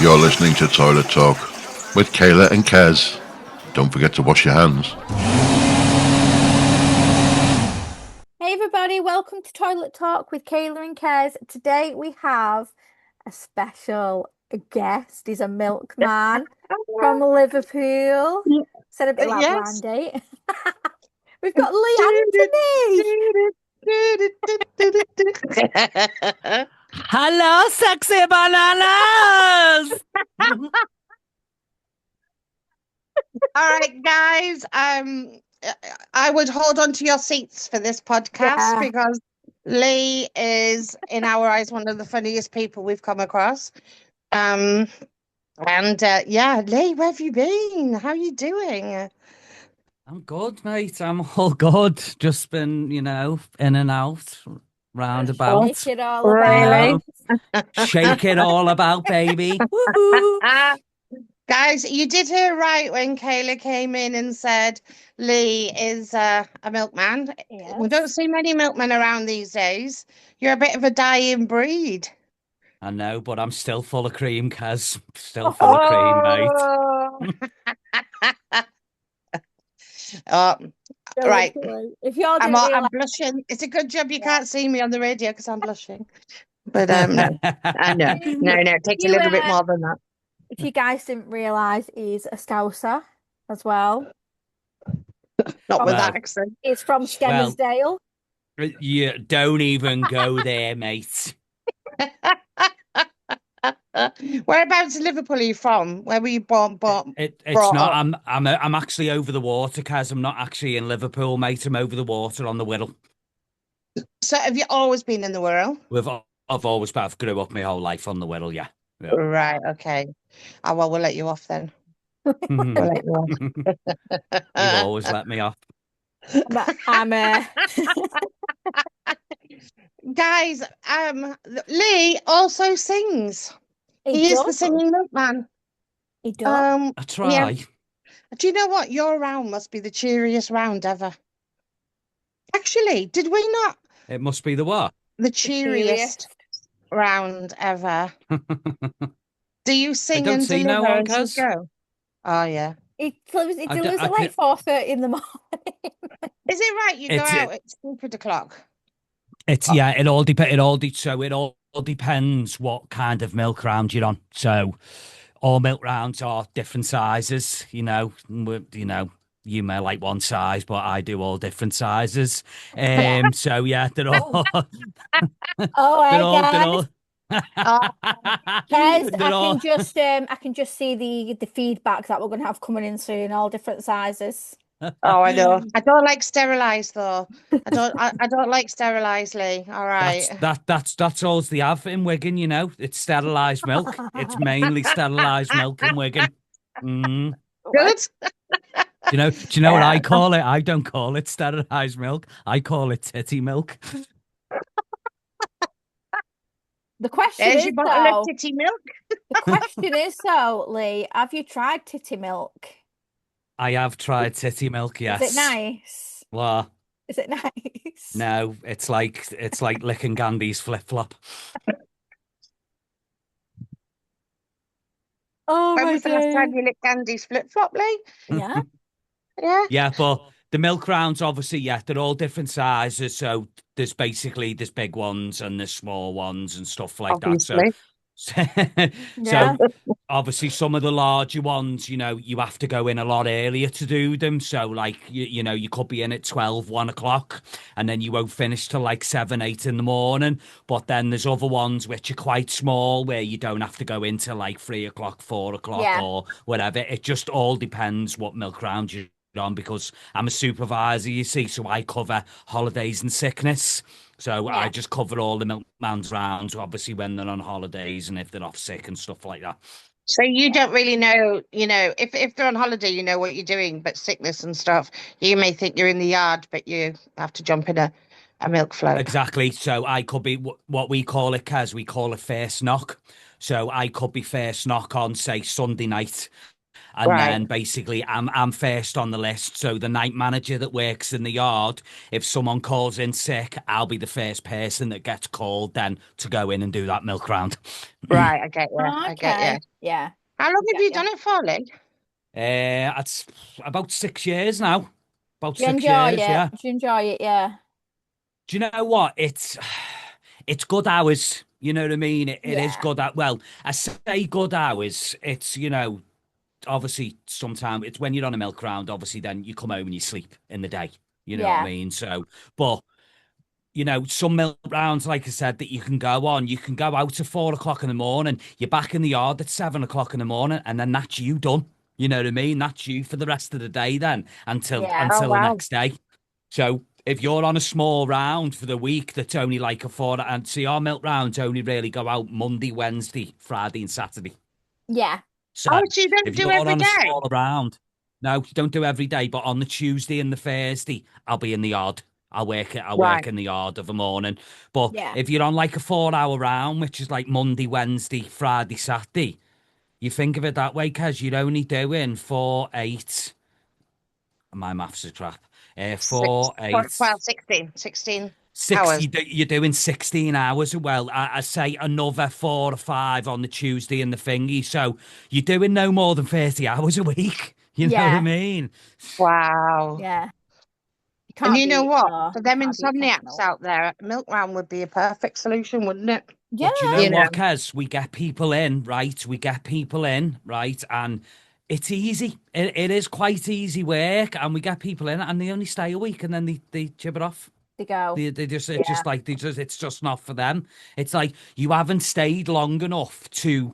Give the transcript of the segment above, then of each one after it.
You're listening to Toilet Talk with Kayla and Kes. Don't forget to wash your hands. Hey everybody, welcome to Toilet Talk with Kayla and Kes. Today we have a special guest. He's a milkman from Liverpool. Said a bit like Yes. blind date. We've got Lee Anthony. Hello, sexy bananas. All right, guys. I would hold on to your seats for this podcast because Lee is, in our eyes, one of the funniest people we've come across. Yeah, Lee, where have you been? How are you doing? I'm good, mate. I'm all good. Just been, in and out, roundabout. Shake it all Really? about. Shake it all about, baby. Woohoo. Guys, you did hear right when Kayla came in and said Lee is a milkman. Yes. We don't see many milkmen around these days. You're a bit of a dying breed. I know, but I'm still full of cream, Kaz. Still full of cream, mate. Right. If you're I'm blushing. It's a good job you can't see me on the radio because I'm blushing. But no, I know. No, it takes a little bit more than that. If you guys didn't realise, he's a Scouser as well. Not with that accent. He's from Skelmersdale. You don't even go there, mate. Whereabouts in Liverpool are you from? Where were you born? It's not. I'm actually over the water, Kaz. I'm not actually in Liverpool, mate. I'm over the water on the Wirral. So have you always been in the Wirral? I've grew up my whole life on the Wirral, yeah. Right, okay. Oh, well, we'll let you off then. We'll let you off. You've always let me off. Guys, Lee also sings. He is the singing milkman. He does. I try. Yeah. Do you know what? Your round must be the cheeriest round ever. Actually, did we not? It must be the what? The cheeriest round ever. Do you sing and deliver as you go? Oh, yeah. It delivers at like 4:30 in the morning. Is it right? You go out at stupid o'clock. It all depends what kind of milk round you're on. So all milk rounds are different sizes, you may like one size, but I do all different sizes. So yeah, they're all oh my God. Guys, I can just see the feedback that we're going to have coming in soon, all different sizes. Oh, I know. I don't like sterilised though. I don't like sterilised, Lee. All right. That's all they have in Wigan, It's sterilised milk. It's mainly sterilised milk in Wigan. Mm. Good. Do you know what I call it? I don't call it sterilised milk. I call it titty milk. The question is, you bottle of titty milk? The question is, so Lee, have you tried titty milk? I have tried titty milk, yes. Is it nice? What? Is it nice? No, it's like licking Gandhi's flip-flop. Oh when my was the last time you licked Gandhi's flip-flop, Lee? Yeah. Yeah, but the milk rounds, obviously, they're all different sizes. So there's big ones and there's small ones and stuff like that. So obviously some of the larger ones, you have to go in a lot earlier to do them. So like, you could be in at 12, 1 o'clock and then you won't finish till like 7, 8 in the morning. But then there's other ones which are quite small where you don't have to go into like 3 o'clock, 4 o'clock or whatever. It just all depends what milk round you're on because I'm a supervisor, you see, so I cover holidays and sickness. So I just cover all the milkman's rounds, obviously, when they're on holidays and if they're off sick and stuff like that. So you don't really know, if they're on holiday, you know what you're doing, but sickness and stuff, you may think you're in the yard, but you have to jump in a milk float. Exactly. So I could be what we call it, Kaz, we call it first knock. So I could be first knock on, say, Sunday night. And Right. then basically I'm first on the list. So the night manager that works in the yard, if someone calls in sick, I'll be the first person that gets called then to go in and do that milk round. Right, I get you. Oh, I get okay. you. Yeah. How long have Get you ya. done it for, Lee? It's about 6 years now. About Do you 6 years, enjoy it? yeah. Do you enjoy it? Yeah. Do you know what? It's good hours. You know what I mean? It is Yeah. good at well, I say good hours. It's obviously sometimes it's when you're on a milk round, obviously then you come home and you sleep in the day. You know what I Yeah. mean? So but some milk rounds, like I said, that you can go on. You can go out at 4 o'clock in the morning. You're back in the yard at 7 o'clock in the morning, and then that's you done. You know what I mean? That's you for the rest of the day then until Yeah. Oh, until the wow. next day. So if you're on a small round for the week that's only like a four, and see our milk rounds only really go out Monday, Wednesday, Friday, and Saturday. Yeah. So Oh, so you don't if do you're every on a day? smaller round, no, don't do every day, but on the Tuesday and the Thursday, I'll be in the yard. I'll Right. work in the yard of the morning. But Yeah. if you're on like a 4 hour round, which is like Monday, Wednesday, Friday, Saturday, you think of it that way, because you're only doing 4, 8. My maths is crap. Six, 4, 8. 16 Six, hours. you're doing 16 hours. Well, I say another 4 or 5 on the Tuesday and the thingy. So you're doing no more than 30 hours a week. You know what I Yeah. mean? Wow. Yeah. You And can't you know beat what? For you them can't beat fresh insomniacs milk. out there, a milk round would be a perfect solution, wouldn't it? Yeah. But you know You know. what, Kez? We get people in, right? We get people in, right? And it's easy. It is quite easy work. And we get people in and they only stay a week and then they chip it off. To go. They just it's Yeah. just like it's just not for them. It's like you haven't stayed long enough to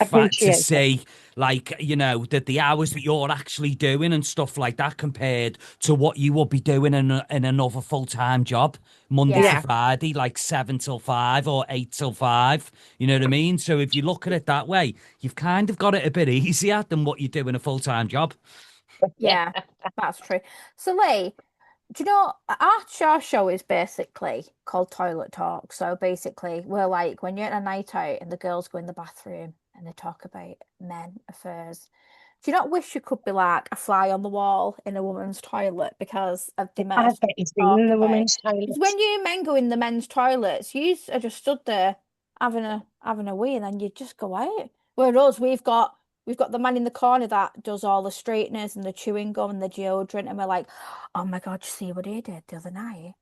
Appreciate it. see like that the hours that you're actually doing and stuff like that compared to what you will be doing in another full-time job Monday to Yeah. Yeah. Friday, like 7 till 5 or 8 till 5. You know what I mean? So if you look at it that way, you've kind of got it a bit easier than what you do in a full-time job. Yeah. That's true. So Lee, do you know our show is basically called Toilet Talk. So basically we're like when you're at a night out and the girls go in the bathroom and they talk about men affairs. Do you not wish you could be like a fly on the wall in a woman's toilet because of the amount I of stuff bet you've we been talk in the about? women's Because toilets. when you men go in the men's toilets, you are just stood there having a wee and then you just go out. Whereas we've got the man in the corner that does all the straighteners and the chewing gum and the deodorant, and we're like, oh my God, you see what he did the other night?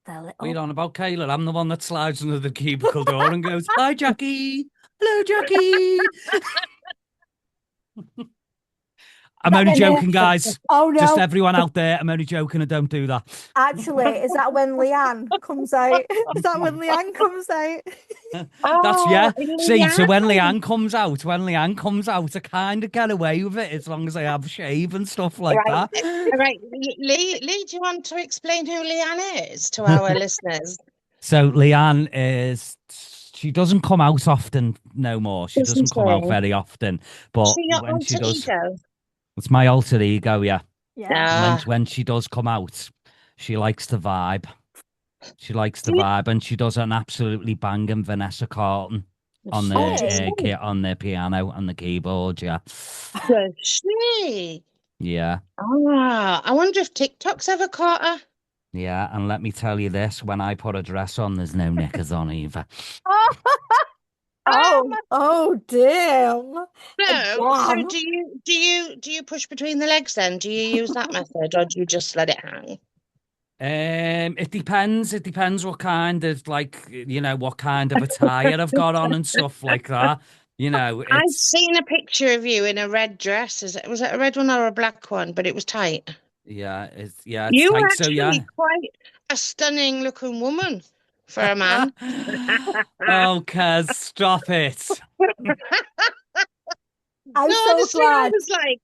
The What are little you on about, Kayla? I'm the one that slides under the cubicle door and goes, "Hi, Jackie. Hello, Jackie." I'm that only when joking, guys. oh Just no, everyone out there, I'm only joking. I don't do that. actually, is that when Leanne comes out? Is that when Leanne comes out? That's Oh, yeah. See, so Leanne. when Leanne comes out, I kind of get away with it as long as I have a shave and stuff like Right. that. Right. Lee, do you want to explain who Leanne is to our listeners? So Leanne she doesn't come out often no more. She Isn't doesn't come out she? very often, but She your when she alter does, ego? it's my alter ego, yeah. Yeah. And Ah. when she does come out, she likes to vibe. She likes to Do you- vibe, and she does an absolutely banging Vanessa Carlton on Oh, does Hey. she? on the piano and the keyboard. Yeah, Does she? yeah, Ah, I wonder if TikTok's ever caught her. yeah. And let me tell you this: when I put a dress on, there's no knickers on either. Oh, damn. So Damn. do you push between the legs then? Do you use that method or do you just let it hang? It depends. It depends what kind of what kind of attire I've got on and stuff like that. I've It's seen a picture of you in a red dress. Was it a red one or a black one? But it was tight. it's You were tight. So actually yeah. quite a stunning looking woman for a man. Oh, Kaz, stop it. I'm No, so honestly, I glad. was like,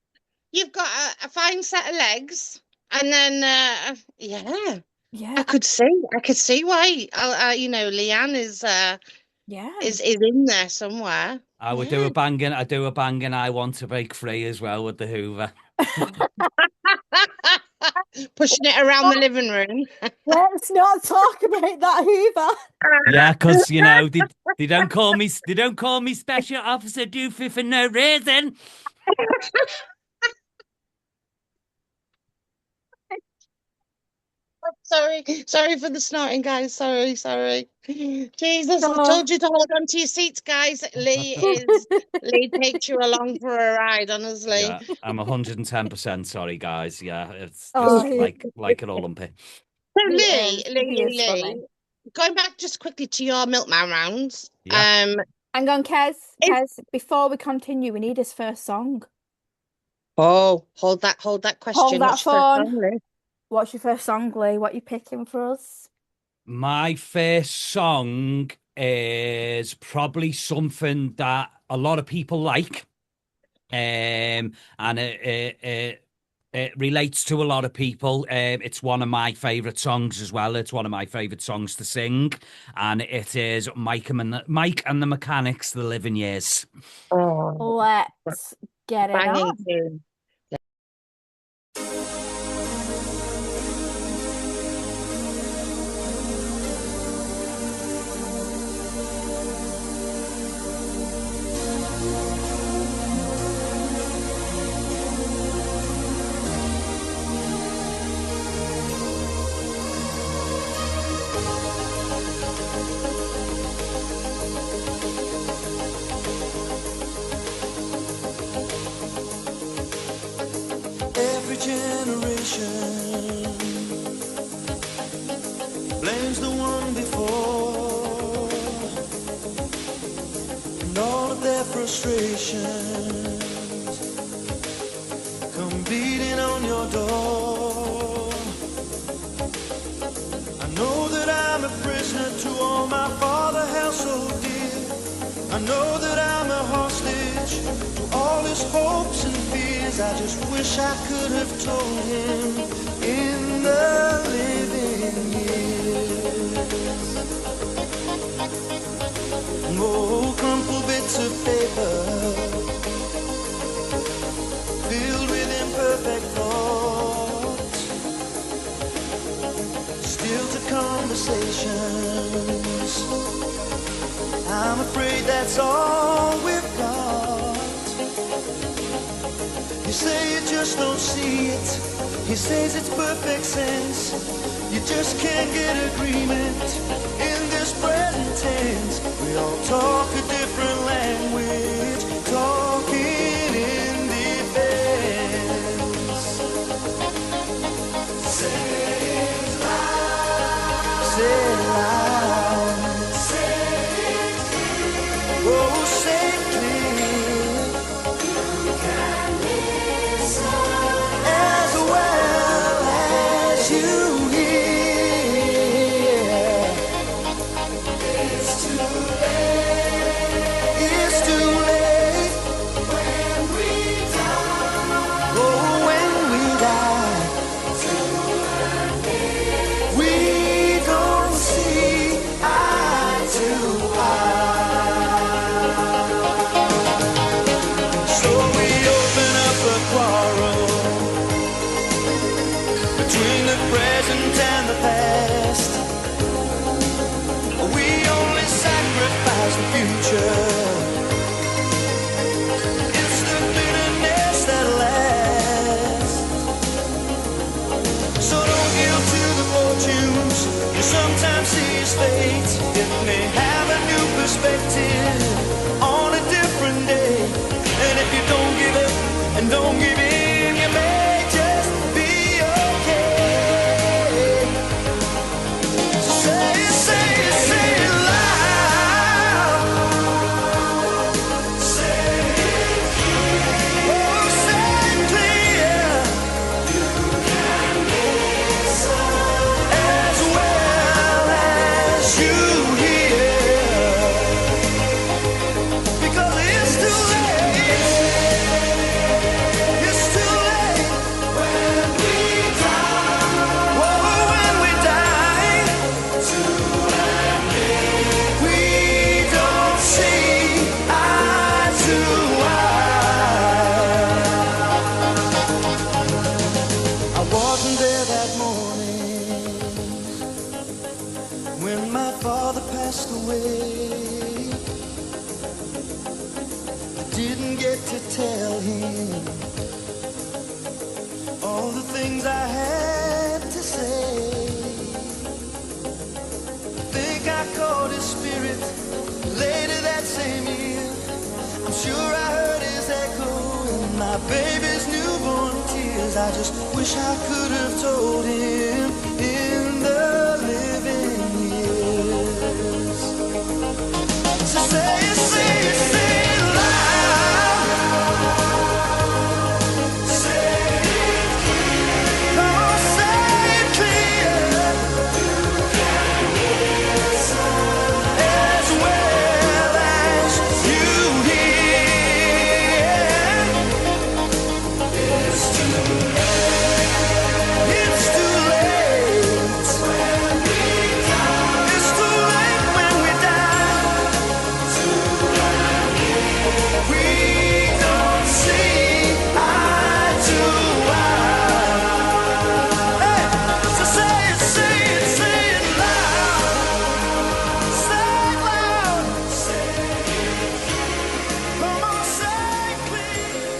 you've got a fine set of legs, and then yeah, Yeah. I could see why. Leanne Yeah. is in there somewhere. I would do a banging. I want to break free as well with the Hoover. Pushing it around the living room. Let's not talk about that Hoover. Yeah, because they don't call me Special Officer Doofy for no reason. Sorry for the snorting, guys. Sorry. Jesus, I Oh. told you to hold on to your seats, guys. Lee takes you along for a ride, honestly. Yeah, I'm 110% sorry, guys. Yeah, it's Oh, just like an Olympic. So he is funny. going back just quickly to your milkman rounds. Yeah. Hang on, Kez, before we continue, we need his first song. Oh, hold that question. Hold that phone. Lee? What's your first song, Lee? What are you picking for us? My first song is probably something that a lot of people like. And it relates to a lot of people. It's one of my favorite songs as well. It's one of my favorite songs to sing, and it is Mike and the Mechanics, The Living Years. Oh, let's get it on. Tune. Every generation blames the one before, and all of their frustrations come beating on your door. I know that I'm a prisoner to all my father held so dear. I know that I'm a hostage to all his hopes and fears. I just wish I could have told him in the living years. Oh, crumpled bits of paper filled with imperfect thoughts, still to conversations. I'm afraid that's all we've got. You say you just don't see it. He says it's perfect sense. You just can't get agreement in this present tense. We all talk a different language, talking in defense. Say it loud. Say it loud. Oh, say clear. You can listen as well as you hear. It's too late. It's too late when we die. Oh, when we die. We don't see eye to eye. Between the present and the past, we only sacrifice the future. It's the bitterness that lasts. So don't yield to the fortunes you sometimes see as fate. It may have a new perspective on a different day. And if you don't give up and don't give in, you may just be okay. Say it loud. Say it clear. Oh, say it clear. You can listen as well as you hear. Because it's too late. It's too late when we die. Whoa, when we die. We don't see eye to eye. I wasn't there that morning when my father passed away. The didn't get to tell him all the things I had to say. Think I caught his spirit later that same year. I'm sure I heard his echo in my baby's newborn tears. I just wish I could have told him in the living years. So say it, say it, say it loud. Say it clear. Oh, say it clear. As well as you hear. It's too late. It's too late. When we die. It's too late when we die. We don't see eye to eye. Hey, so say it, say it, say it loud. Say it loud. Say it. Come on, say it clear.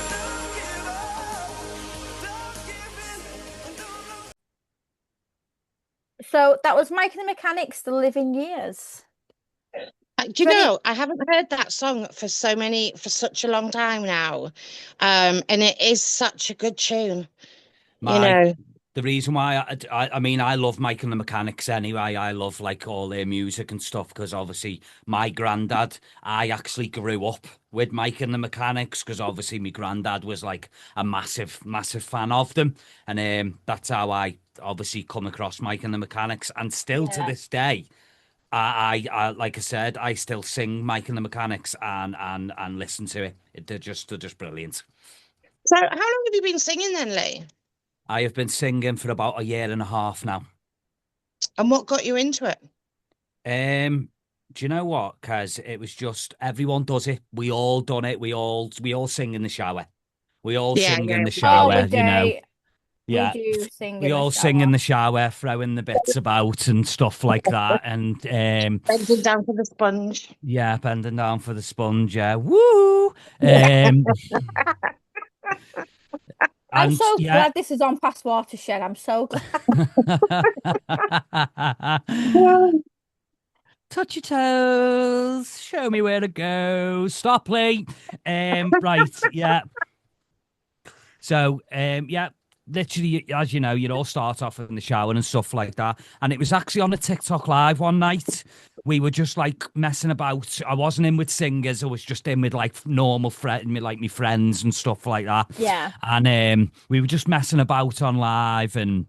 Don't give up. Don't give in. And don't lose. So that was Mike and the Mechanics, The Living Years. Do you Really? know, I haven't heard that song for such a long time now. And it is such a good tune. You know, The reason why I mean, I love Mike and the Mechanics anyway. I love like all their music and stuff because obviously my granddad, I actually grew up with Mike and the Mechanics because obviously my granddad was like a massive, massive fan of them. And that's how I obviously come across Mike and the Mechanics. And still to Yeah. this day, I like I said, I still sing Mike and the Mechanics and listen to it. They're just brilliant. so how long have you been singing then, Lee? I have been singing for about a year and a half now. And what got you into it? Do you know what? Because it was just everyone does it. We all done it. We all sing in the shower. We all Yeah, sing yeah, in the we do. shower. Oh, we You know, do. yeah. We do sing We in the all sing in shower. the shower, throwing the bits about and stuff like that. And Bending down for the sponge. yeah, bending down for the sponge. Yeah, woo. I'm And so yeah. glad this is on Past Watershed. I'm so glad. Touch your toes. Show me where to go. Stop, Lee. Right, yeah. So, yeah, literally, as you know, you'd all start off in the shower and stuff like that. And it was actually on a TikTok live one night. We were just like messing about. I wasn't in with singers. I was just in with like normal like my friends and stuff like that. Yeah. And we were just messing about on live and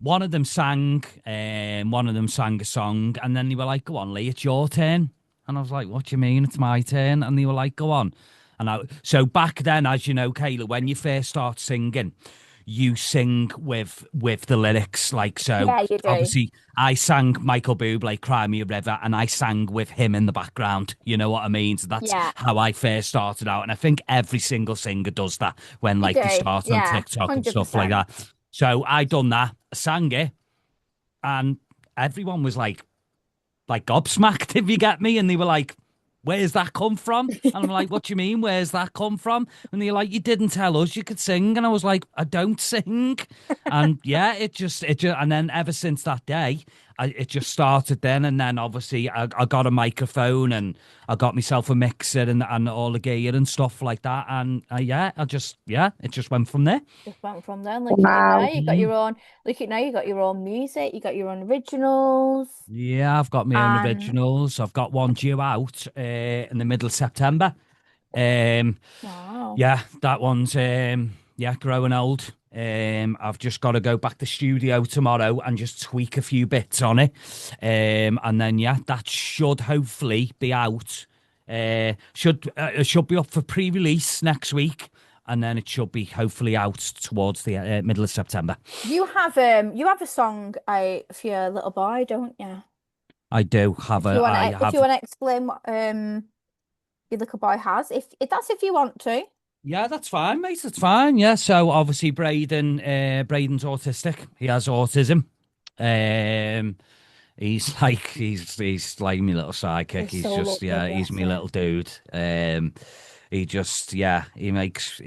one of them sang a song, and then they were like, "Go on, Lee, it's your turn." And I was like, "What do you mean? It's my turn?" And they were like, "Go on." So back then, as you know, Kayla, when you first start singing, you sing with the lyrics, like so. Yeah, you do. Obviously, I sang Michael Bublé, "Cry Me a River," and I sang with him in the background. You know what I mean? So that's Yeah. how I first started out, and I think every single singer does that when like they do, start on yeah, TikTok and stuff like 100%. that. So I done that, sang it, and everyone was like gobsmacked, if you get me. And they were like, "Where's that come from?" And I'm like, "What do you mean? Where's that come from?" And they're like, "You didn't tell us you could sing." And I was like, "I don't sing." And yeah, it just, and then ever since that day, it just started then. And then obviously I got a microphone and I got myself a mixer and all the gear and stuff like that. And it just went from there. Just went from there. Look at you now. You got your own. Look at now. You got your own music. You got your own originals. Yeah, I've got my own And originals. I've got one due out in the middle of September. wow. Yeah, that one's growing old. I've just got to go back to studio tomorrow and just tweak a few bits on it. And then that should hopefully be out. Should be up for pre-release next week, and then it should be hopefully out towards the middle of September. You have a song for your little boy, don't you? I do have If you want to explain what your little boy has, if if you want to. Yeah, that's fine, mate. That's fine. Yeah. So obviously, Braden's autistic. He has autism. He's like he's like my little sidekick. He's He's so just lovely, he's bless my little him. dude. He just he makes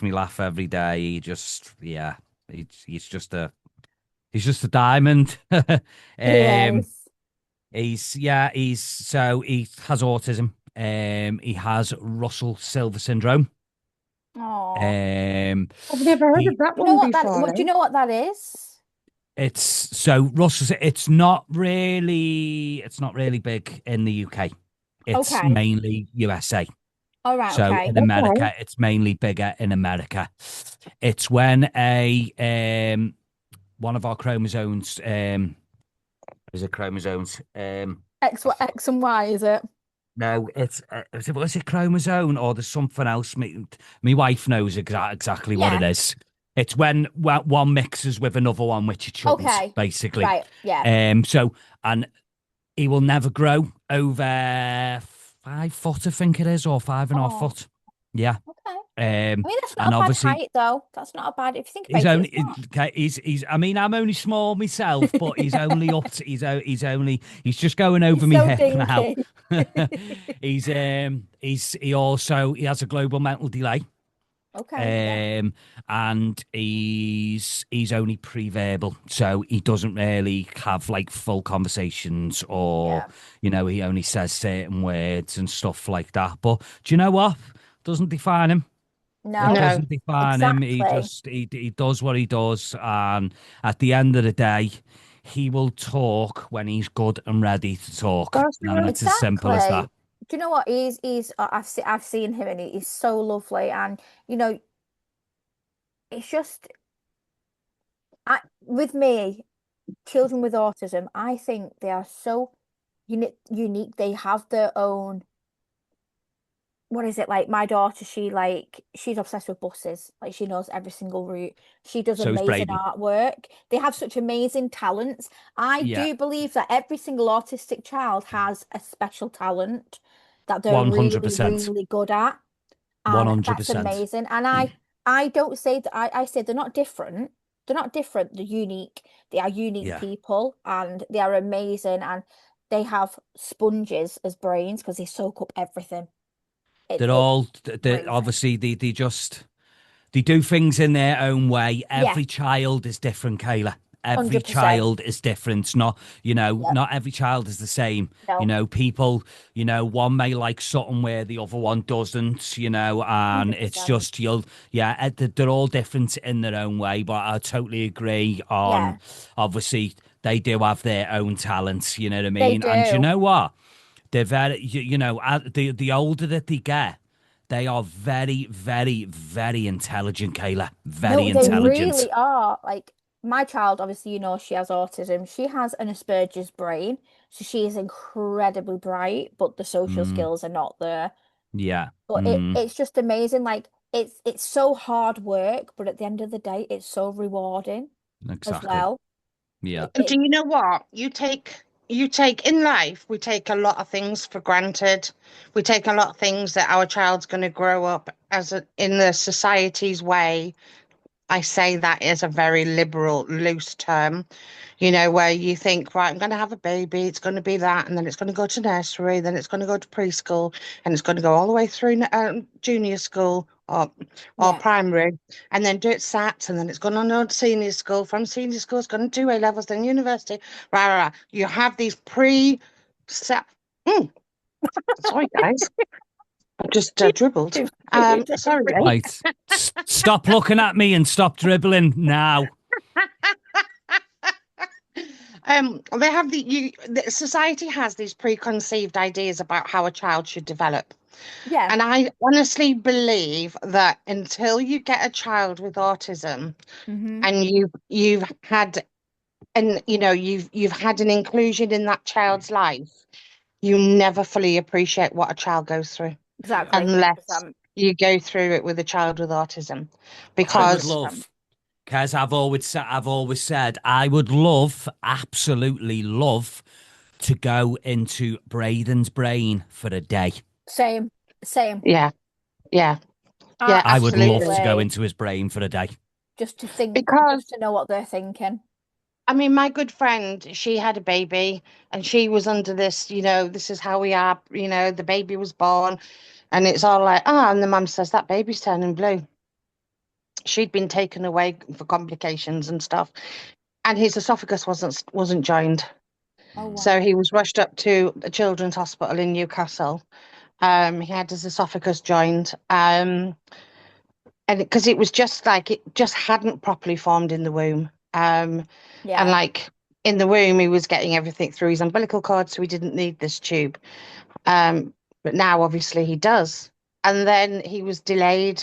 me laugh every day. He just he's just a diamond. um, Yes. he has autism. He has Russell Silver syndrome. Oh. I've never heard of He that Do you know one what that before, do you eh? know what that is? It's so Russell's. It's not really big in the UK. It's Okay. mainly USA. All right, So okay. in Okay. America, it's mainly bigger in America. It's when a one of our chromosomes is it chromosomes X and Y, is it? no, was it chromosome or there's something else? Me wife knows exactly what it Yeah. is. It's when one mixes with another one, which it shouldn't, Okay. basically. Right. Yeah. And he will never grow over 5 foot, I think it is, or 5.5 foot. Oh, Yeah. okay. Um, I mean, that's not and a bad obviously height, though. That's not a bad. If you think he's about it, only it's not. okay. He's. I mean, I'm only small myself, but he's only up to. He's just going over He's me so hip now. dinky. He has a global mental delay. Okay. Yeah. And he's only pre-verbal, so he doesn't really have like full conversations, or Yeah. he only says certain words and stuff like that. But do you know what? Doesn't define him. It No. No. doesn't define him. He Exactly. just he does what he does, and at the end of the day, he will talk when he's good and ready to talk, Gosh, and yeah. it's as simple as Exactly. that. Do you know what? I've seen him and he's so lovely. And you know, it's just with me, children with autism, I think they are so unique. They have their own. What is it like? My daughter, she's obsessed with buses. Like she knows every single route. She does So is amazing Braden. artwork. They have such amazing talents. I Yeah, do believe that every single autistic child has a special talent that they're one hundred really, percent, really good at. one And hundred that's percent. amazing. And I don't say that I say they're not different. They're not different. They're unique. They are unique Yeah. people and they are amazing and they have sponges as brains because they soak up everything. They're It's all crazy. obviously they do things in their own way. Yeah, Every child is different, Kayla. Every 100%. child is different. Yep. Not every child is the same. No, People, one may like something where the other one doesn't, and it's 100%. just they're all different in their own way. But I totally agree on, Yeah, obviously, they do have their own talents, you know what I they mean? And you do. know what? They're very, the older that they get, they are very, very, very intelligent, Kayla. Very No, they intelligent. really are. Like my child, obviously, she has autism. She has an Asperger's brain, so she is incredibly bright, but the social Mm, skills are not there. yeah. But it's just amazing. Like it's so hard work, but at the end of the day, it's so rewarding as Exactly. well. Yeah. And do you know what? You take in life, we take a lot of things for granted. We take a lot of things that our child's going to grow up in the society's way. I say that is a very liberal, loose term, where you think, right, I'm going to have a baby, it's going to be that, and then it's going to go to nursery, then it's going to go to preschool, and it's going to go all the way through junior school or Yeah, primary, and then do it SATs, and then it's going on to senior school. From senior school, it's going to do A levels, then university. Right, right, right. You have these pre-set. Mm, sorry, guys, I just dribbled. too rude. Sorry, Right. Stop looking at me and stop dribbling now. They have the society has these preconceived ideas about how a child should develop. Yeah. And I honestly believe that until you get a child with autism Hmm. and you've had you've had an inclusion in that child's life, you never fully appreciate what a child goes through Exactly. unless 100%. you go through it with a child with autism. I would Because 100%. love, because I've always said, I would love, absolutely love, to go into Braden's brain for a day. Same. Same. yeah, yeah, yeah, I would love to absolutely. go Absolutely. into his brain for a day. Just to think, Because just to know what they're thinking. I mean, my good friend, she had a baby and she was under this, this is how we are, the baby was born and it's all like, and the mum says that baby's turning blue. She'd been taken away for complications and stuff, and his esophagus wasn't joined. Oh, wow. So he was rushed up to the Children's Hospital in Newcastle. He had his esophagus joined. And because it was just like it just hadn't properly formed in the womb. And like in the womb, he was getting everything through his umbilical cord, so he didn't need this tube. But now obviously he does. And then he was delayed,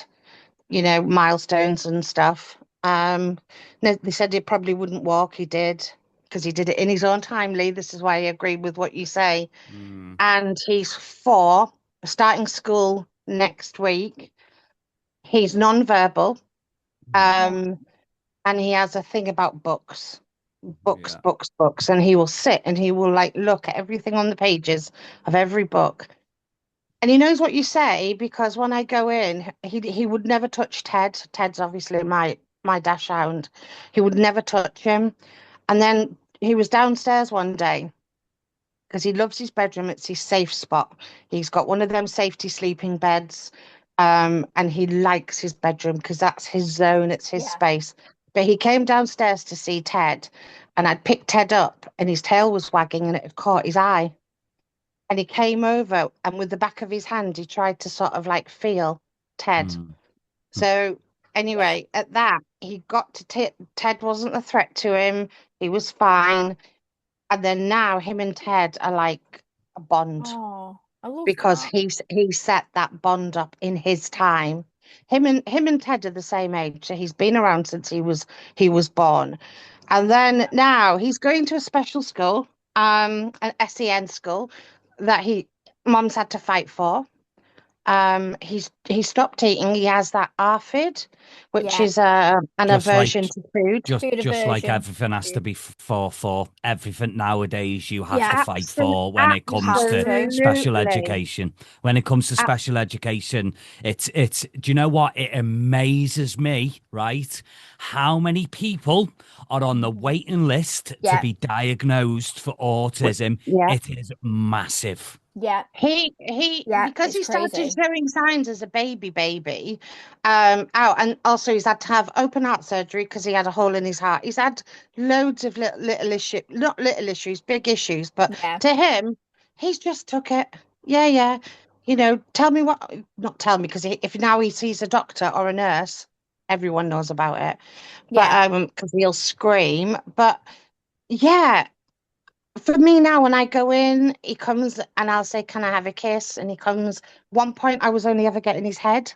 milestones and stuff. They said he probably wouldn't walk. He did, because he did it in his own time, Lee. This is why I agree with what you say. And he's 4, starting school next week. He's non-verbal. And he has a thing about books, and he will sit and he will like look at everything on the pages of every book. And he knows what you say, because when I go in, he would never touch Ted. Ted's obviously my dachshund. He would never touch him. And then he was downstairs one day, because he loves his bedroom. It's his safe spot. He's got one of them safety sleeping beds. And he likes his bedroom because that's his zone. It's his space. But he came downstairs to see Ted, and I'd picked Ted up and his tail was wagging and it had caught his eye. And he came over and with the back of his hand, he tried to sort of like feel Ted. So anyway, at that, he got to Ted wasn't a threat to him. He was fine. And then now him and Ted are like a bond. Oh, I love because that. he set that bond up in his time. Him and Ted are the same age, so he's been around since he was born. And then now he's going to a special school, an SEN school that Mom's had to fight for. He stopped eating. He has that ARFID, which is an aversion to food. Just like everything has to be for everything nowadays, you have to fight for when it comes to special education. When it comes to special education, it's do you know what? It amazes me, right? How many people are on the waiting list to be diagnosed for autism? It is massive. Because he started showing signs as a baby out, and also he's had to have open heart surgery because he had a hole in his heart. He's had loads of little issues, not little issues, big issues, but to him, he's just took it. Tell me not tell me, because if now he sees a doctor or a nurse, everyone knows about it. But because he'll scream. But for me now, when I go in, he comes and I'll say, "Can I have a kiss?" And he comes. One point, I was only ever getting his head.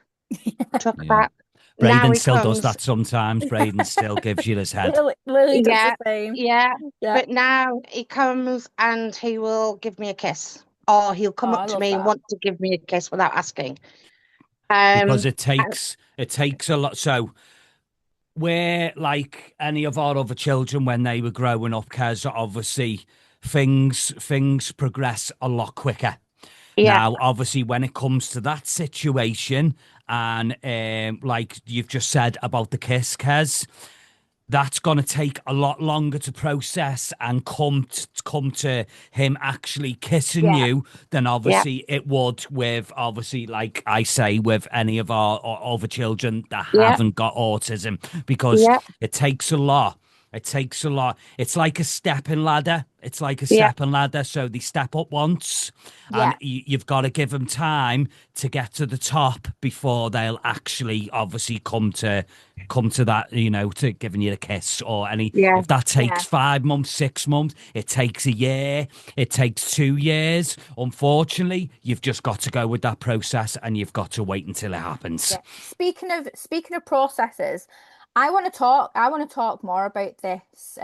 Took that. Braden still does that sometimes. Braden still gives you his head. Lily does the same. But now he comes and he will give me a kiss, or he'll come up to me and want to give me a kiss without asking. Because it takes a lot. So we're like any of our other children when they were growing up, because obviously things progress a lot quicker. Now, obviously, when it comes to that situation, and like you've just said about the kiss, Kes, that's going to take a lot longer to process and come to him actually kissing you than obviously it would with, obviously, like I say, with any of our other children that haven't got autism, because it takes a lot. It takes a lot. It's like a stepping ladder. So they step up once, and you've got to give them time to get to the top before they'll actually obviously come to that, to giving you a kiss or any. If that takes 5 months, 6 months, it takes a year, it takes 2 years. Unfortunately, you've just got to go with that process, and you've got to wait until it happens. Speaking of processes, I want to talk more about this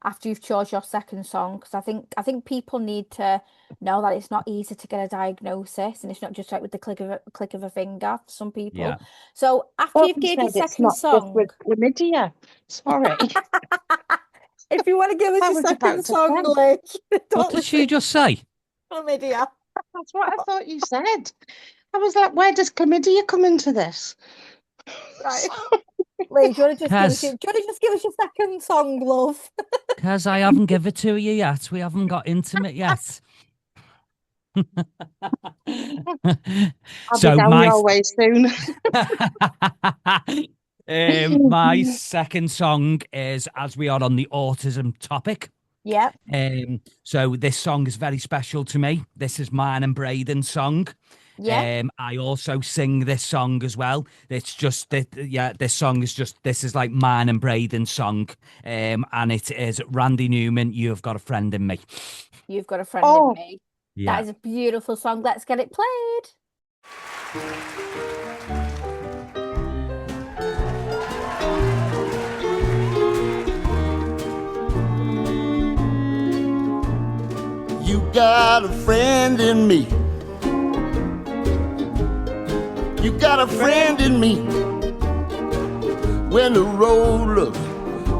after you've chose your second song, because I think people need to know that it's not easy to get a diagnosis, and it's not just like with the click of a finger for some people. So after you've gave your second song, with chlamydia. Sorry. If you want to give us your second song, Liz, what did she just say? Chlamydia. That's what I thought you said. I was like, where does chlamydia come into this? Right. Lee, do you want to Kes, just give us your second song, love? Kes, I haven't given it to you yet. We haven't got intimate yet. I'll be down your way soon. My second song is, as we are on the autism topic. Yep. So this song is very special to me. This is mine and Braden's song. Yeah. I also sing this song as well. It's just that, yeah, this is like mine and Braden's song. And it is Randy Newman, You've Got a Friend in Me. You've Got a Friend in Me. Yeah. That is a beautiful song. Let's get it played. You got a friend in me. You got a friend in me. When the road looks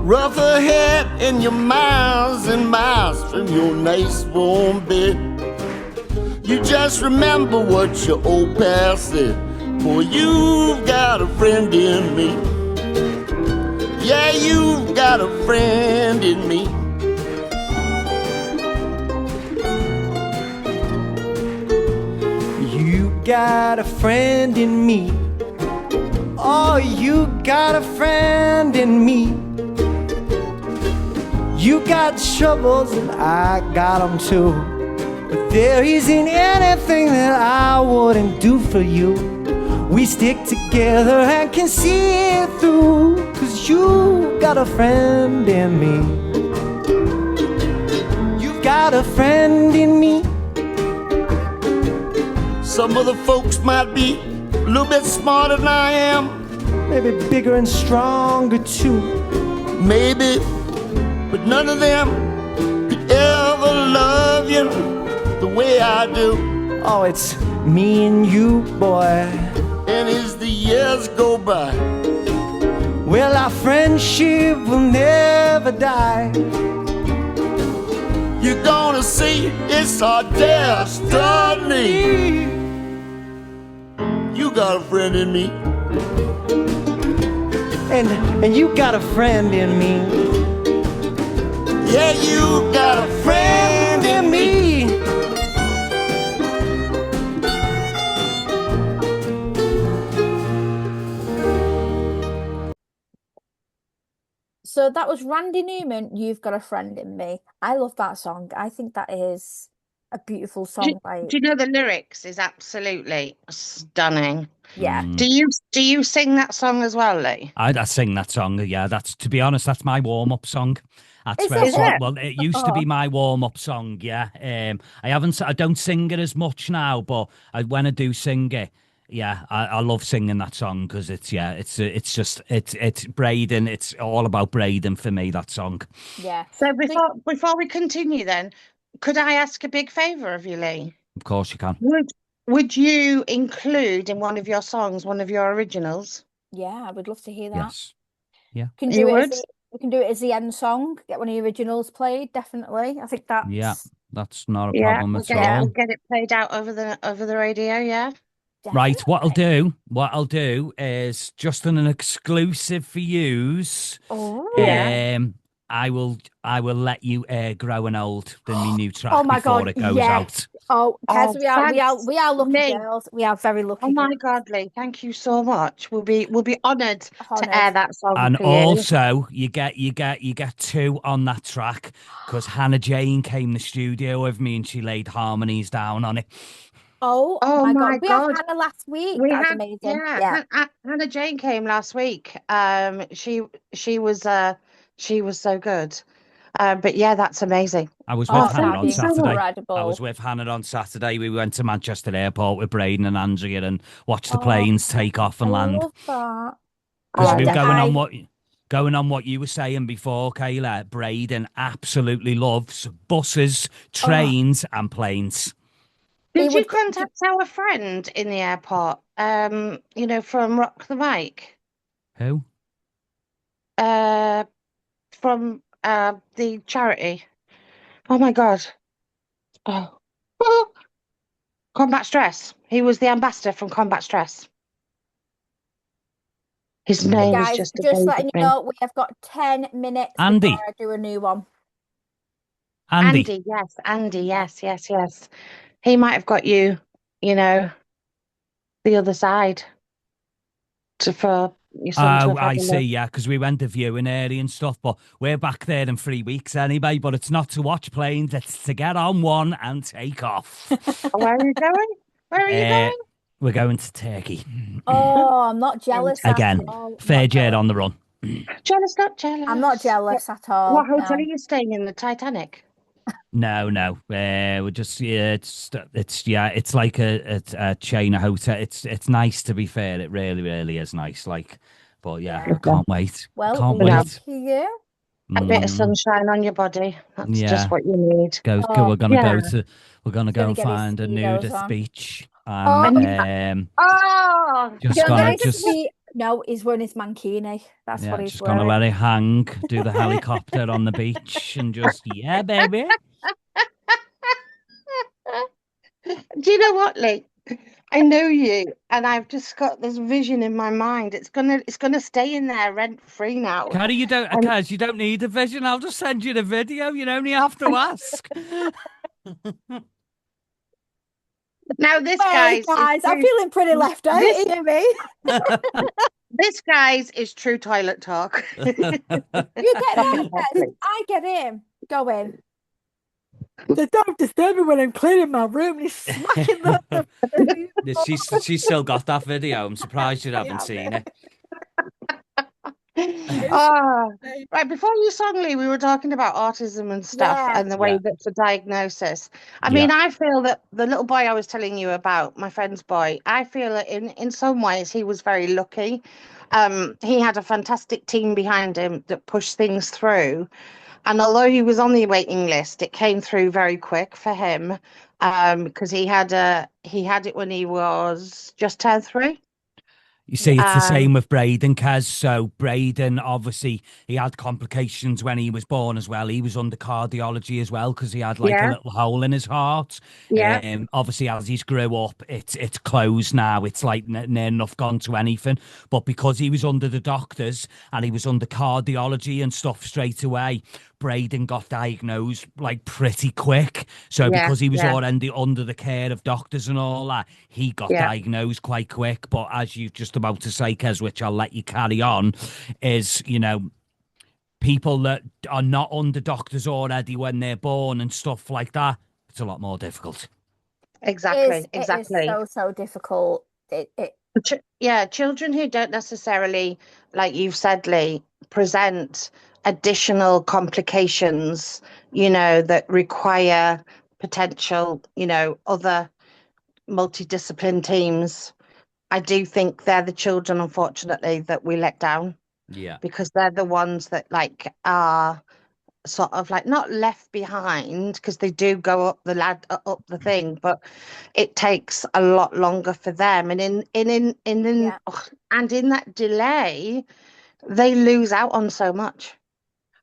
rough ahead and you're miles and miles from your nice warm bed, you just remember what your old past said. Boy, you've got a friend in me. Yeah, you've got a friend in me. You got a friend in me. Oh, you got a friend in me. You got troubles and I got them too. But there isn't anything that I wouldn't do for you. We stick together and can see it through. 'Cause you got a friend in me. You got a friend in me. Some other folks might be a little bit smarter than I am. Maybe bigger and stronger too. Maybe, but none of them could ever love you the way I do. Oh, it's me and you, boy. And as the years go by, well, our friendship will never die. you're gonna see it's our destiny. You got a friend in me. And you got a friend in me. Yeah, you got a friend in me. So that was Randy Newman, You've Got a Friend in Me. I love that song. I think that is a beautiful song. Do you know the lyrics is absolutely stunning? Yeah. Do you sing that song as well, Lee? I sing that song. Yeah, to be honest, that's my warm-up song. That's Is where it? well, it used to be my warm-up song. Yeah, I don't sing it as much now, but when I do sing it, yeah, I love singing that song because it's Braden. It's all about Braden for me. That song. Yeah. So before we continue, then, could I ask a big favour of you, Lee? Of course you can. Would you include in one of your songs one of your originals? Yeah, I would love to hear that. Yes. Yeah. We can do it as the end song. Get one of the originals played. Definitely. I think that's. Yeah, that's not a problem at all. We'll get it played out over the radio. Yeah. Right. Definitely. What I'll do is just an exclusive for yous. Oh. Yeah. I will let you air Growing Old, the new track before it goes out. Oh, Kes, we are lucky Lee. girls. We are very lucky. Oh my girls. God, Lee! Thank you so much. We'll be honoured to air that song. And for you. also, you get two on that track because Hannah Jane came in the studio with me and she laid harmonies down on it. Oh my God! We had Hannah last week. That's amazing. Yeah. Hannah Jane came last week. She was so good. But yeah, that's amazing. I was with Hannah on Saturday. Incredible. I was with Hannah on Saturday. We went to Manchester Airport with Braden and Andrea and watched the planes take off and land. Love that. Because we were going on what you were saying before, Kayla. Braden absolutely loves buses, trains, and planes. Did you contact our friend in the airport? From Rock the Mic. Who? From the charity. Oh my God. Oh. Combat Stress. He was the ambassador from Combat Stress. His name is Guys, just just letting evaded you me. know, we have got 10 minutes Andy. before I do a new one. Andy. Yes, Andy, yes. He might have got you, you know, the other side for your son to Oh, have had I a see, look. yeah, because we went to viewing early and stuff, but we're back there in 3 weeks anyway. But it's not to watch planes, it's to get on one and take off. Where are you going? Where are you going? We're going to Turkey. Oh, I'm not jealous at Again, all. I'm not third year jealous. on the run. Jealous, not jealous. I'm not jealous at all. What hotel No. are you staying in? The Titanic? No. We're just it's like a chain of hotel. It's nice, to be fair. It really is nice. Like, but yeah, Yeah. I can't wait. Well, Can't No. wait. lucky you. A bit of Mm, sunshine on your body. That's just yeah. what you need. We're Oh, gonna Yeah. we're gonna he's go gonna and get his find a Speedos nudist on. beach Oh, and Oh, just he's gonna gonna get his No, he's wearing his mankini. That's what he's just gonna wearing. let it hang, do the helicopter on the beach, and just yeah, baby. do you know what, Lee? I know you, and I've just got this vision in my mind. It's gonna stay in there rent free now. Carrie, you And don't need a vision. I'll just send you the video. You only have to ask. now this Hey, guys, I'm feeling pretty left out here, me. This guys is true toilet talk. You get that, Kes? I get him. Go in. So don't disturb me when I'm cleaning my room. And he's smacking the She's still got that video. I'm surprised you haven't seen it. Right, before you sung, Lee, we were talking about autism and stuff and the way that's a diagnosis. I mean, I feel that the little boy I was telling you about, my friend's boy, I feel that in some ways he was very lucky. He had a fantastic team behind him that pushed things through. And although he was on the waiting list, it came through very quick for him because he had it when he was just turned 3. You see, it's the same with Braden, Kaz. So Braden, obviously, he had complications when he was born as well. He was under cardiology as well because he had like a little hole in his heart. Yeah. Obviously, as he's grew up, it's closed now. It's like near enough gone to anything. But because he was under the doctors and he was under cardiology and stuff straight away, Braden got diagnosed like pretty quick. So because he was already under the care of doctors and all that, he got diagnosed quite quick. But as you just about to say, Kes, which I'll let you carry on, is, people that are not under doctors already when they're born and stuff like that, it's a lot more difficult. Exactly. It is so difficult. Children who don't necessarily, like you've said, Lee, present additional complications, that require potential, other multidiscipline teams. I do think they're the children, unfortunately, that we let down. Yeah. Because they're the ones that are sort of like not left behind, because they do go up the thing, but it takes a lot longer for them, and in that delay they lose out on so much.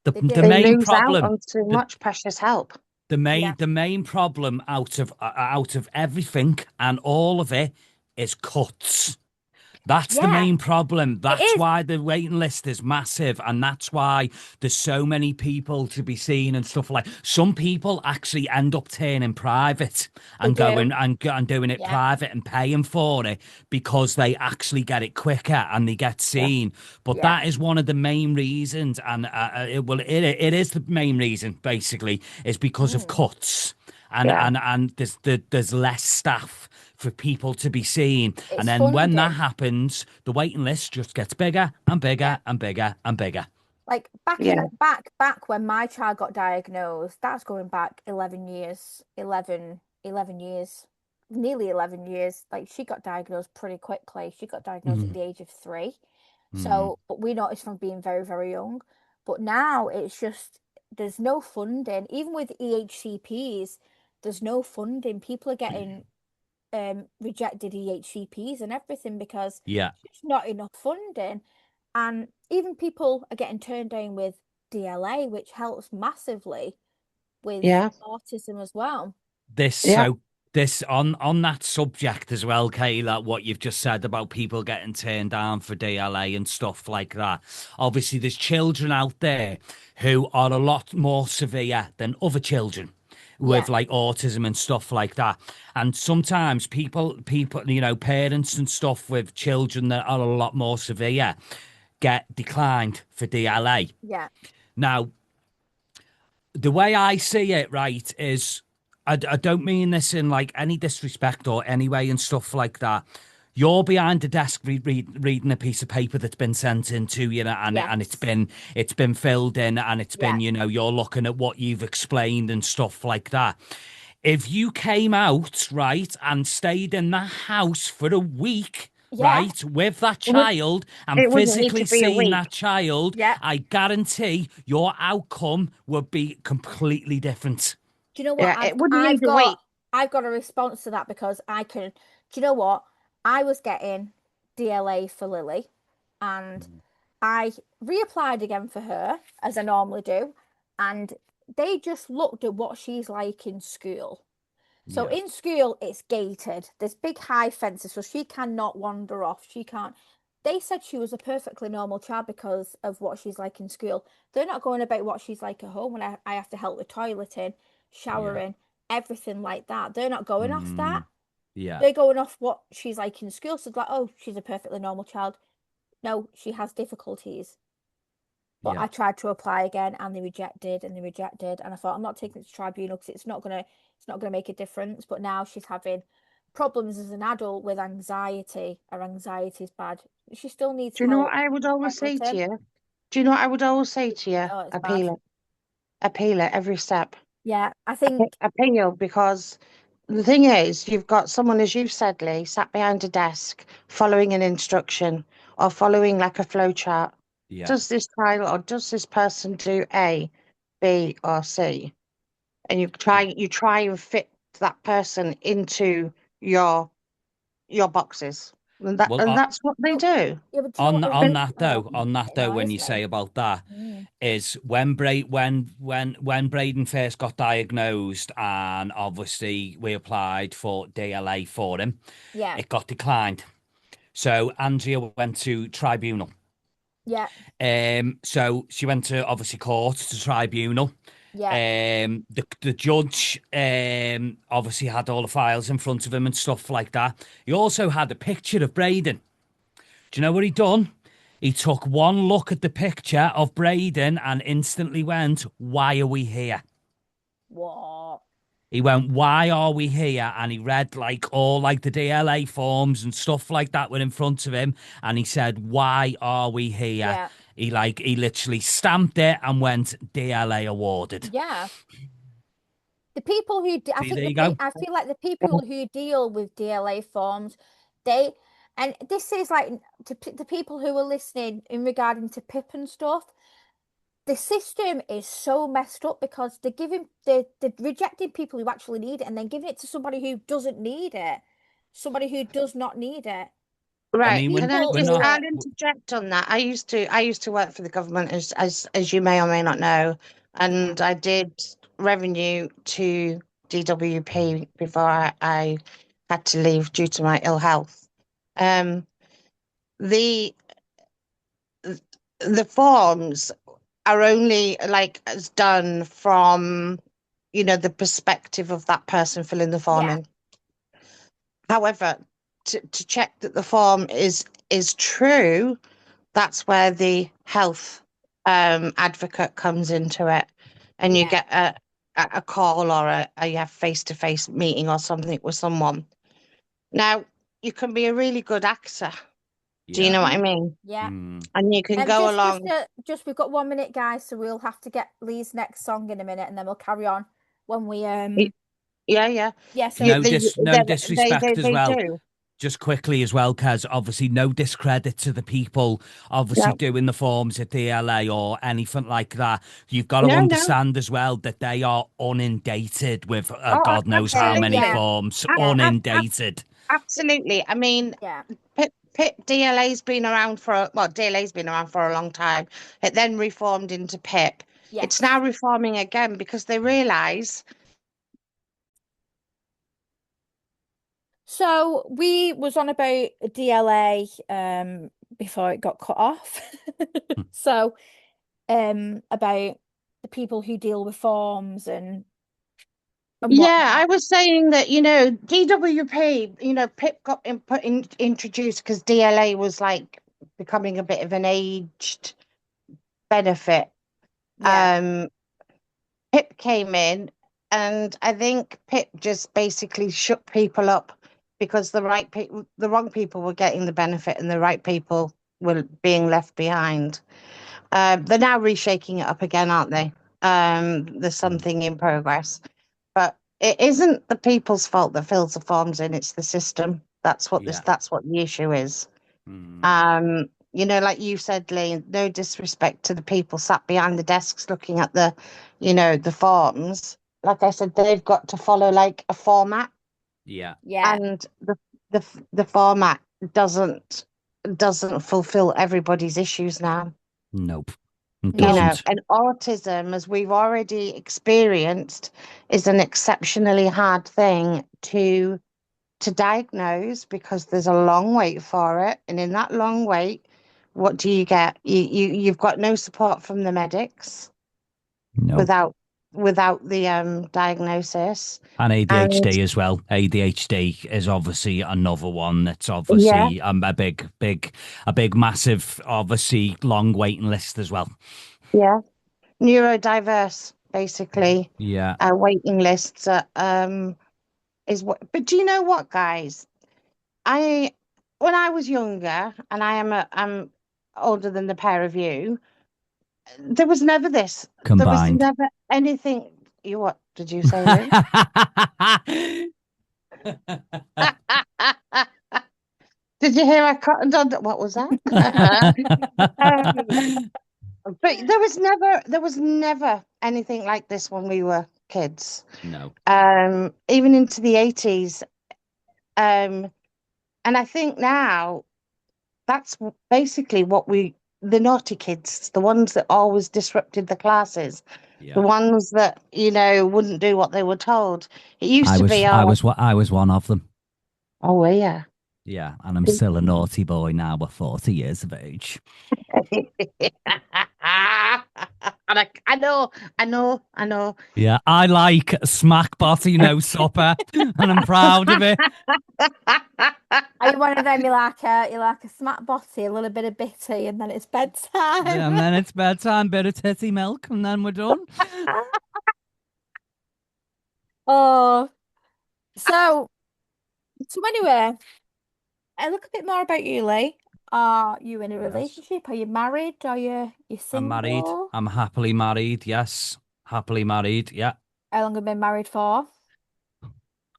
The They main lose problem out on so much precious help. The main problem out of everything and all of it is cuts. That's the main problem. That's why the waiting list is massive, and that's why there's so many people to be seen and stuff like. Some people actually end up turning private and going and doing it private and paying for it because they actually get it quicker and they get seen. But that is one of the main reasons, and it is the main reason basically, is because of cuts. And there's less staff for people to be seen. And then when that happens, the waiting list just gets bigger and bigger and bigger and bigger. Like back when my child got diagnosed, that's going back 11 years, nearly 11 years. Like, she got diagnosed pretty quickly. She got diagnosed at the age of 3. So, but we noticed from being very, very young. But now it's just, there's no funding. Even with EHCPs, there's no funding. People are getting rejected EHCPs and everything because there's not enough funding. And even people are getting turned down with DLA, which helps massively with autism as well. This This on that subject as well, Kayla, what you've just said about people getting turned down for DLA and stuff like that. Obviously, there's children out there who are a lot more severe than other children with Yeah. like autism and stuff like that. And sometimes people, parents and stuff with children that are a lot more severe get declined for DLA. Yeah. Now, the way I see it, right, is I don't mean this in like any disrespect or any way and stuff like that. You're behind the desk reading a piece of paper that's been sent in to you, and Yes. it's been filled in, and it's been, Yeah. you're looking at what you've explained and stuff like that. If you came out, right, and stayed in the house for a week, Yeah. right, with that It would. child and It wouldn't need physically to be a seeing week. that child, Yeah. I guarantee your outcome would be completely different. Do you know what? Yeah, it wouldn't need a week. I've got a response to that because do you know what? I was getting DLA for Lily and I reapplied again for her as I normally do. And they just looked at what she's like in school. So Yeah. in school, it's gated. There's big high fences, so she cannot wander off. She can't. They said she was a perfectly normal child because of what she's like in school. They're not going about what she's like at home when I have to help with toileting, showering, everything like that. They're not going off that. Yeah. They're going off what she's like in school. So it's like, oh, she's a perfectly normal child. No, she has difficulties. But Yeah. I tried to apply again and they rejected and they rejected. And I thought, I'm not taking it to tribunal because it's not gonna make a difference. But now she's having problems as an adult with anxiety. Her anxiety is bad. She still needs Do you know what help. I would always say to Written. you? Do you know what I would always say to you? Oh, it's Appeal bad. it. Appeal it every step. Yeah, I think Appeal, because the thing is, you've got someone, as you've said, Lee, sat behind a desk following an instruction or following like a flow chart. Yeah. Does this child or does this person do A, B, or C? And you try and fit that person into your boxes. And Well, that's what they do. yeah, but do you know on what on it that though, when annoys you say me? about that, Mm. is when Braden first got diagnosed, and obviously we applied for DLA for him, Yeah, it got declined. So Andrea went to tribunal. yeah, So she went to obviously court to tribunal. yeah. The judge obviously had all the files in front of him and stuff like that. He also had a picture of Braden. Do you know what he done? He took one look at the picture of Braden and instantly went, "Why are we here?" What? He went, "Why are we here?" And he read like all like the DLA forms and stuff like that were in front of him. And he said, "Why are we here?" Yeah, He literally stamped it and went, "DLA awarded." yeah. The people who I See, think there you go. I feel like the people who deal with DLA forms, they and this is like to the people who are listening in regarding to PIP and stuff. The system is so messed up because they're rejecting people who actually need it and then giving it to somebody who doesn't need it, somebody who does not need it. I Right. mean, Can I People we're just who not. are interject on that? I used to work for the government, as you may or may not know, and I did revenue to DWP before I had to leave due to my ill health. Um, the the forms are only like as done from, the perspective of that person filling the form yeah, in. However, to check that the form is true, that's where the health advocate comes into it, and you yeah, get a call or a face-to-face meeting or something with someone. Now, you can be a really good actor. Do you Yeah. know what I mean? yeah. And you can go along. Just we've got 1 minute, guys, so we'll have to get Lee's next song in a minute, and then we'll carry on when we Yeah. yeah. So No disrespect as They well. do. Just quickly as well, because obviously no discredit to the people obviously Yeah. doing the forms at DLA or anything like that. You've got to No. understand as well that they are inundated with Oh, God knows how many yeah, forms. yeah, Inundated. Absolutely. I mean, yeah, DLA's been around DLA's been around for a long time. It then reformed into PIP. It's yes, now reforming again because they realise So we was on about DLA before it got cut off. So about the people who deal with forms and Yeah, I whatnot. was saying that, DWP, PIP got introduced because DLA was like becoming a bit of an aged benefit. Yeah. PIP came in, and I think PIP just basically shook people up because the wrong people were getting the benefit, and the right people were being left behind. They're now reshaking it up again, aren't they? There's something in progress, but it isn't the people's fault that fills the forms in; it's the system. That's what Yeah. that's what the issue is. Mm. Like you said, Lee, no disrespect to the people sat behind the desks looking at the forms. Like I said, they've got to follow like a format, Yeah. Yeah. and the format doesn't fulfill everybody's issues now. Nope. It No. doesn't. And autism, as we've already experienced, is an exceptionally hard thing to diagnose because there's a long wait for it, and in that long wait, what do you get? You've got no support from the medics No. without the diagnosis. And And ADHD as well. ADHD is obviously another one that's yeah, obviously a big, massive, obviously long waiting list as well. yeah, neurodiverse basically. Yeah. Waiting lists is what. But do you know what, guys? When I was younger, and I'm older than the pair of you, there was never this. There was Combined. never anything. What did you say, Lee? Did you hear I cut? What was that? But there was never anything like this when we were kids. No. Even into the 80s. And I think now that's basically the naughty kids, the ones that always disrupted the classes, Yeah. the ones that, wouldn't do what they were told. It used to be, I was one of them. oh, yeah. Yeah, and I'm still a naughty boy now at 40 years of age. And I know. Yeah, I like smack botty no supper, and I'm proud of it. Are you one of them? You like a smack botty, a little bit of bitty, and then it's bedtime. Yeah, and then it's bedtime, bit of titty milk, and then we're done. Oh, so anyway, I look a bit more about you, Lee. Are you in a relationship? Are you married? Are you single? I'm married. I'm happily married. Yes, happily married. Yeah. How long have you been married for?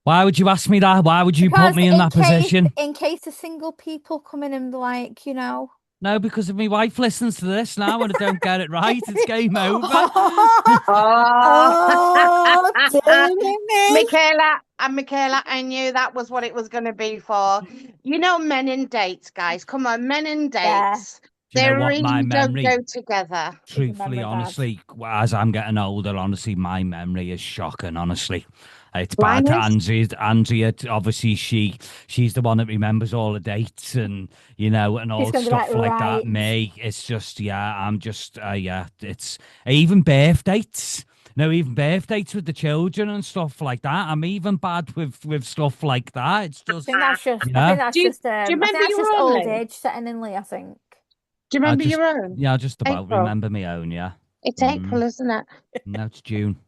Why would you ask me that? Why would you Because put me in that position? In case the single people come in and like, No, because if my wife listens to this now and I don't get it right, it's game over. Oh, Michaela, I knew that was what it was going to be for. Men in dates, guys. Come on, men in dates. Do you They know what? My really don't memory, go together. truthfully, honestly, as I'm getting older, honestly, my memory is shocking, honestly. It's bad. Andrea, obviously, she's the one that remembers all the dates and, and all stuff like that. Me, it's just, it's even birth dates. No, even birth dates with the children and stuff like that. I'm even bad with stuff like that. It's just. I think that's Do you just old age setting in, Lee, I think. Do you remember your own? Yeah, just about April. remember my own, yeah. It's April, isn't it? No, it's June.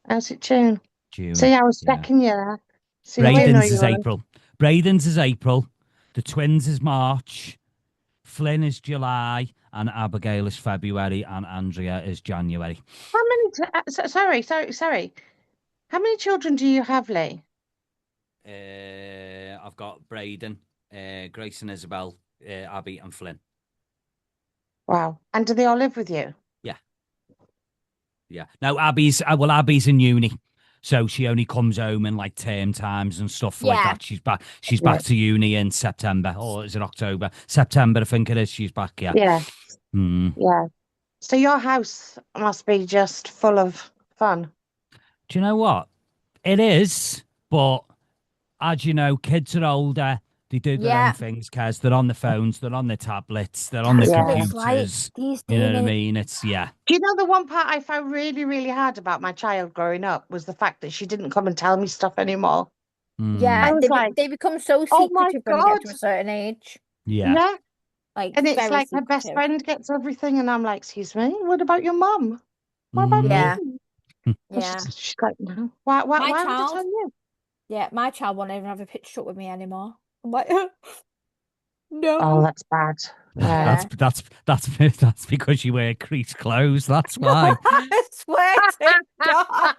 How's it June? June. See, I was checking you there. Braden's is April. Braden's is April. The twins is March. Flynn is July. And Abigail is February. And Andrea is January. How many? Sorry. How many children do you have, Lee? I've got Braden, Grace and Isabel, Abby and Flynn. Wow. And do they all live with you? Yeah. Yeah. No, Abby's in uni. So she only comes home in like term times and stuff like that. She's back to uni in September, or is it October? September, I think it is. She's back, yeah. Yeah. Yeah. So your house must be just full of fun. Do you know what? It is, but as you know, kids are older. They do their own things, Kez. They're on the phones, they're on their tablets, they're on their computers. Like these you know what I days. mean? It's, yeah. Do you know the one part I found really, really hard about my child growing up was the fact that she didn't come and tell me stuff anymore. Yeah, I was like, they become so oh my secretive when they get to God. a certain age. Yeah. Like, And it's very like her best secretive. friend gets everything, and I'm like, excuse me, what about your mum? What about Yeah. me? Yeah. She's like, no. Why would I tell you? Yeah, my child won't even have a picture up with me anymore. I'm like, no. Oh, that's bad. Yeah. That's because you wear creased clothes. That's why. I swear to God.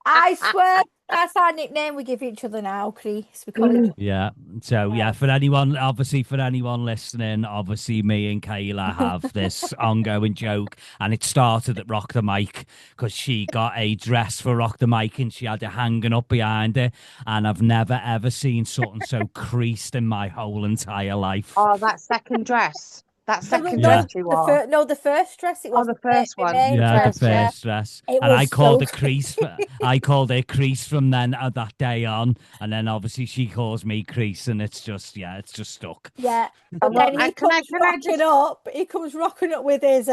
I swear that's our nickname we give each other now, Crease. We call it. Yeah. So yeah, for anyone listening, obviously me and Kayla have this ongoing joke, and it started at Rock the Mic because she got a dress for Rock the Mic and she had it hanging up behind her, and I've never ever seen something so creased in my whole entire life. Oh, that second dress. That second dress she wore. The first dress. It was the first one. Yeah, the first dress. It and I called so her crease. I called her crease from then that day on, and then obviously she calls me crease, and it's just stuck. Yeah, but then he comes rocking up with his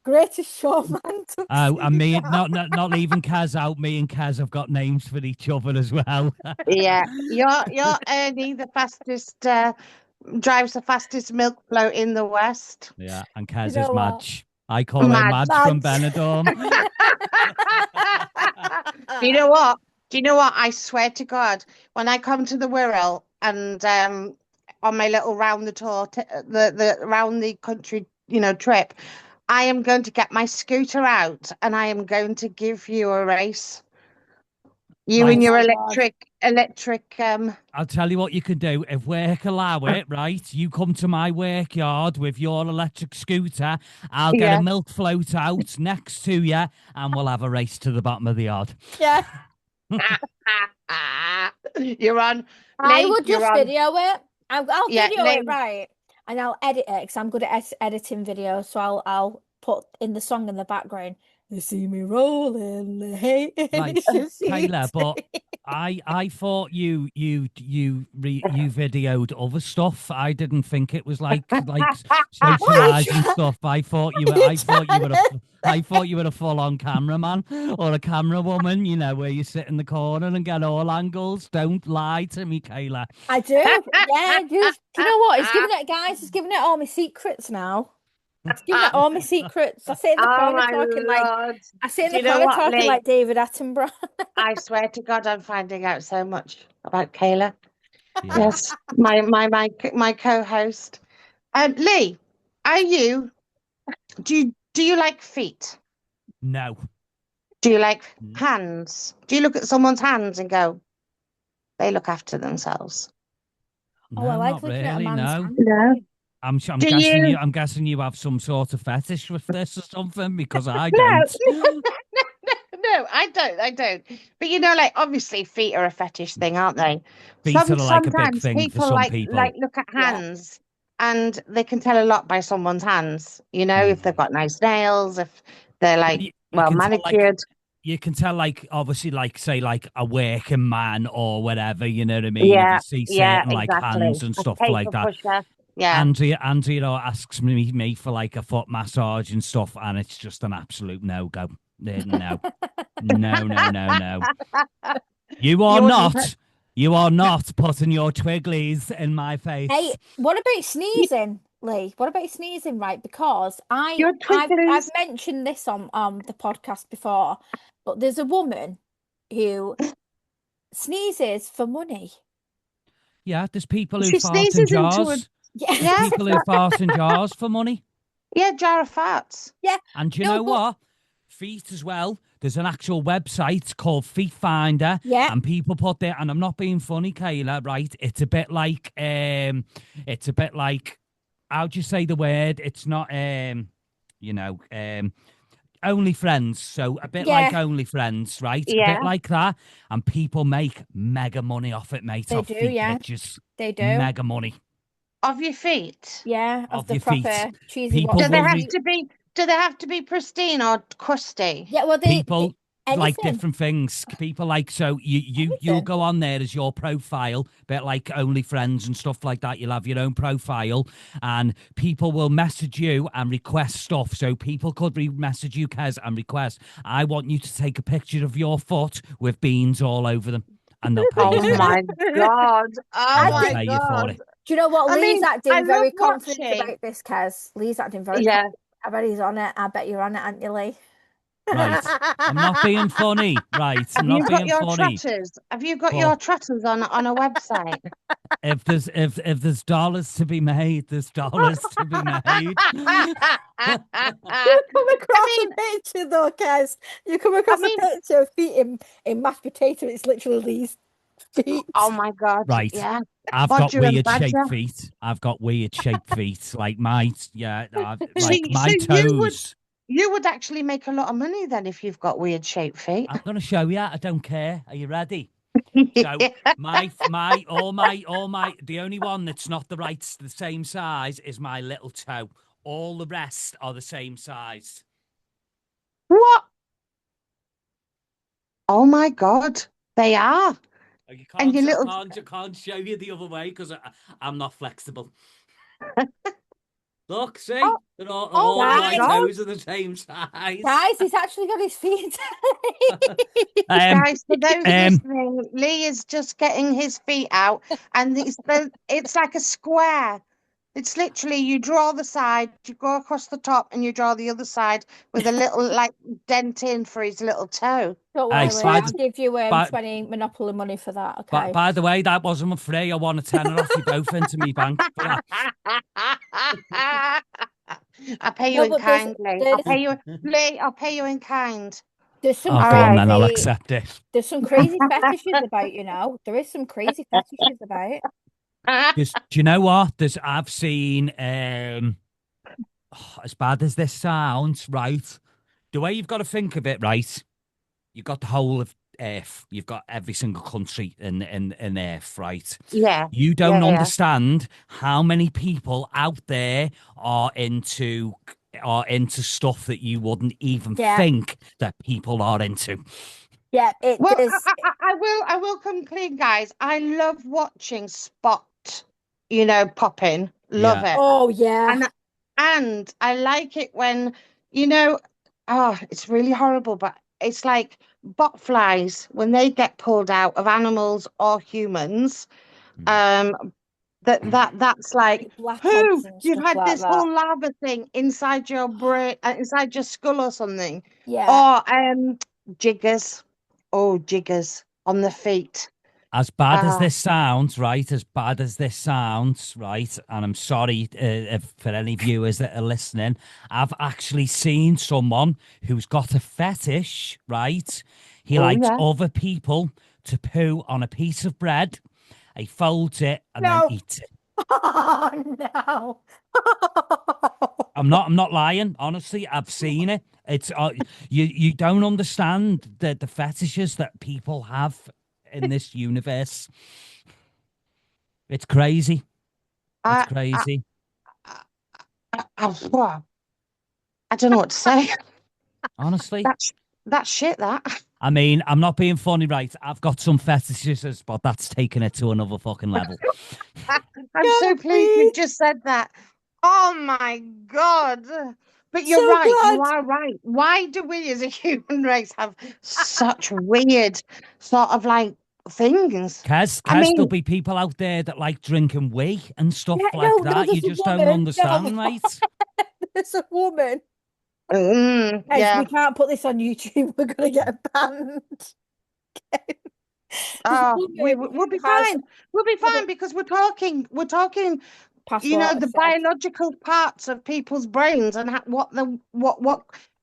Greatest Showman. Oh, and me, not leaving Kaz out. Me and Kaz have got names for each other as well. Yeah, you're Ernie, the fastest. Drives the fastest milk float in the West. Yeah, and Kaz is Madge. I call her Madge from Benidorm. Do you know what? I swear to God, when I come to the Wirral and on my little round the tour, the round the country, trip, I am going to get my scooter out and I am going to give you a race. And your electric. I'll tell you what you can do. If work allow it, right? You come to my work yard with your electric scooter. I'll get a milk float out next to you, and we'll have a race to the bottom of the yard. Yeah. You're on. I will just video it. I'll video Lee. it, right, and I'll edit it because I'm good at editing videos. So I'll put in the song in the background. They see me rolling, hey, like Kayla, but I thought you videoed other stuff. I didn't think it was like socializing stuff. I thought you were a full-on cameraman or a camera woman. Where you sit in the corner and get all angles. Don't lie to me, Kayla. I do. Yeah. Do you know what? He's giving it all my secrets now. It's giving it all my secrets. I sit in the corner talking like David Attenborough. I swear to God, I'm finding out so much about Kayla. Yeah. Yes, my co-host. Lee, do you like feet? No. Do you like hands? Do you look at someone's hands and go, they look after themselves? No, I like not looking really, at a man's hand. No. I'm guessing you have some sort of fetish with this or something, because I don't. No, I don't. But obviously feet are a fetish thing, aren't they? Feet are like a big thing for some people. Like look at hands, and they can tell a lot by someone's hands. If they've got nice nails, if they're manicured. You can tell, obviously, say, a working man or whatever, you know what I mean? Yeah, you see certain, exactly. hands and stuff like that. Pusher. Yeah. Andrea, asks me for, a foot massage and stuff, and it's just an absolute no-go. No. No. You are not putting your twigglies in my face. Hey, what about sneezing, Lee? What about sneezing, right? Because I've mentioned this on the podcast before, but there's a woman who sneezes for money. Yeah, there's people who fart in jars. Yeah. People who fart in jars for money. Yeah, jar of farts. Yeah. And do you know what? Feet as well. There's an actual website called Feet Finder. Yeah. And people put there, and I'm not being funny, Kayla, right? It's a bit like, how'd you say the word? It's not, OnlyFriends. So a bit like OnlyFriends, right? Yeah. A bit like that. And people make mega money off it, mate. They do, yeah. Pictures. They do. Mega money. Of your feet? Yeah, of the proper cheesy people ones. Do they have to be pristine or crusty? Yeah, well, people like Anything. different things. People like, so you'll Anything. go on there as your profile, bit like OnlyFriends and stuff like that. You'll have your own profile, and people will message you and request stuff. So people could message you, Kez, and request, I want you to take a picture of your foot with beans all over them, and they'll pay you Oh for it. my God. Oh I They'll my think, pay you for God. it. do you know what? I Lee's mean, I acting love very confident watching. about this, Kez. Lee's acting very Yeah. confident. I bet he's on it. I bet you're on it, aren't you, Lee? Right. I'm not being funny. Right. I'm Have you not got being your funny. trotters? Have you got But your trotters on a website? if there's dollars to be made, there's dollars to be made. You come across a picture though, Kez. You come across a picture of feet in mashed potato. It's literally these feet. Oh my God. Right. Yeah. I've got Bodger and weird shaped badger. feet. I've got weird shaped feet. Like my like So my toes. you would actually make a lot of money then if you've got weird shaped feet. I'm gonna show you. I don't care. Are you ready? So my all my the only one that's not the same size is my little toe. All the rest are the same size. What? Oh my God. They are. You And can't, your little I can't show you the other way because I'm not flexible. Look, see, Oh, all my my God. toes are the same size. Guys, he's actually got his feet. Guys, for those listening, Lee is just getting his feet out, and it's like a square. It's literally you draw the side, you go across the top, and you draw the other side with a little like dent in for his little toe. Don't Hey, worry, Lee. I'll give you but- 20 Monopoly money for that. Okay. By the way, that wasn't free. I want a tenner off you both into me bank for that. I'll pay you No, in but kind, Lee. I'll there's- pay you, Lee. I'll pay you in kind. There's some Oh, go on then. I'll accept it. There's some crazy fetishes about, you know. There is some crazy fetishes about. Do you know what? I've seen as bad as this sounds, right? The way you've got to think of it, right? You've got the whole of Earth. You've got every single country in Earth, right? Yeah. You don't Yeah. understand how many people out there are into stuff that you wouldn't even think that people are into. Yeah, it Well, is. I will come clean, guys. I love watching Spot, popping. Love it. Oh yeah. And I like it when, it's really horrible, but it's like bot flies when they get pulled out of animals or humans. That's like, who you've had this whole lava thing inside your brain, inside your skull or something. Yeah. Or jiggers. Oh, jiggers on the feet. As bad as this sounds, right? As bad as this sounds, right? And I'm sorry for any viewers that are listening. I've actually seen someone who's got a fetish, right? He likes other people to poo on a piece of bread. He folds it and then eats it. Oh no! I'm not lying. Honestly, I've seen it. It's you don't understand the fetishes that people have in this universe. It's crazy. It's crazy. I don't know what to say. Honestly, that's shit. That. I mean, I'm not being funny, right? I've got some fetishes, but that's taking it to another fucking level. I'm so pleased you just said that. Oh my God. But you're right. You are right. Why do we as a human race have such weird sort of like things? Kez, there'll be people out there that like drinking whey and stuff that. You just don't understand, right? There's a woman. Guys, we can't put this on YouTube. We're gonna get banned. We'll be fine. We'll be fine because we're talking. The biological parts of people's brains and what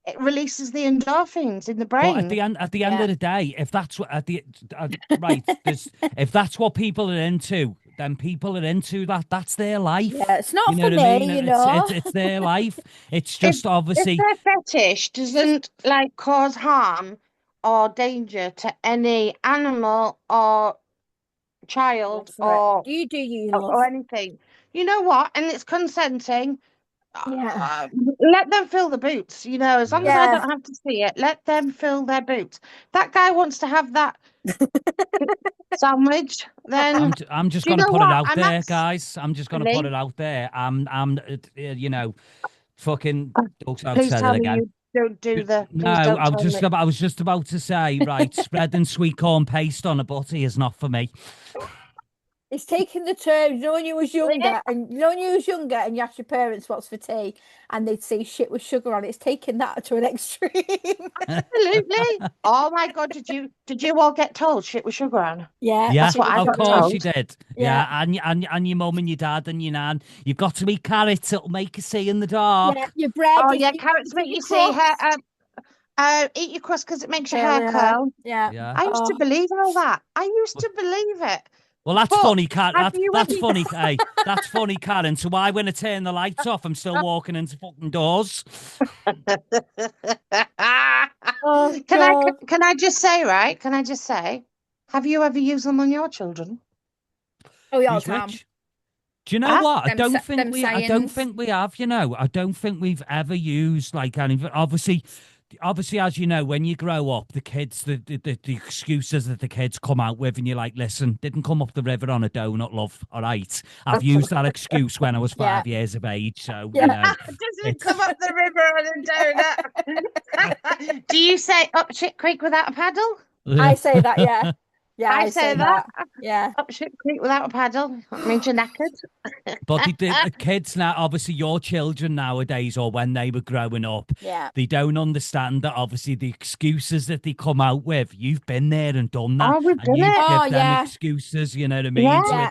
it releases the endorphins in the brain. But at the end of the day, if that's what if that's what people are into, then people are into that. That's their life. Yeah, it's not for me, It's their life. It's just obviously if their fetish doesn't cause harm or danger to any animal or child or you do or anything. You know what? And it's consenting. Yeah. Let them fill the boots, you know, as long as I Yeah. don't have to see it, let them fill their boots. That guy wants to have that sandwich, then I'm just do you gonna know put it what? out I'm there, guys. I'm just gonna put actually, it out there. You know, fucking. I'll please say tell it me again. you don't do the, No, please don't tell me. I was just about to say, right, spreading sweet corn paste on a butty is not for me. It's taken the term, you know, when you was younger, and you know when you was younger and you asked your parents what's for tea, and they'd say shit with sugar on it. It's taken that to an extreme. Absolutely. Oh my God, did you all get told shit with sugar on? Yeah, Yeah, That's what I of got course you told. did. Yeah. Yeah, and your mum and your dad and your nan. You've got to eat carrots. It'll make you see in the Yeah, dark. your bread. Oh If yeah, you carrots eat make your you see hair. crust, Eat your crust because it makes your hair curly hair. curl. Yeah. Yeah. I used to Oh, believe all that. I used to believe it. Well, that's But funny, Karen. have you That's ever? funny. Hey, that's funny, Karen. So why, when I turn the lights off, I'm still walking into fucking doors? oh God. Can I just say, right? Can I just say, have you ever used them on your children? Oh, yeah, all Who's the time. which? Do you know Huh? what? Them I don't sayings. think we have. You know, I don't think we've ever used like any. Obviously, as you know, when you grow up, the kids, the excuses that the kids come out with, and you're like, listen, didn't come up the river on a donut, love. All right, I've used that excuse when I was Yeah. 5 years of age. So Yeah. you know, Doesn't come up the river on a donut. Do you say up shit creek without a paddle? I say that, yeah. Yeah, I I say say that. that. Yeah. Up shit creek without a paddle. That means you're knackered. But the kids now, obviously, your children nowadays, or when they were growing up, Yeah. they don't understand that. Obviously, the excuses that they come out with, you've been there and done that, Oh, we've and done you it. Oh, give them yeah. excuses. You know what I mean? So Yeah.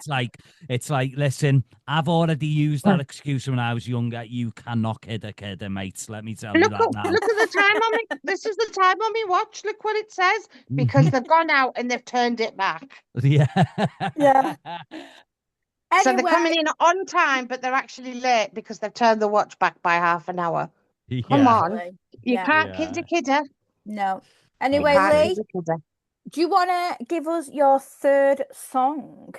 it's like, listen, I've already used that excuse when I was younger. You cannot kid a kid, mates. Let me tell you that now. Look at the time on me. This is the time on me watch. Look what it says. Because they've gone out and they've turned it back. Yeah. Yeah. So they're Anyway, coming in on time, but they're actually late because they've turned the watch back by half an hour. Come Yeah. on. exactly. You Yeah. can't kid a kidder. No. You Anyway, can't Lee, kid a kidder. do you want to give us your third song?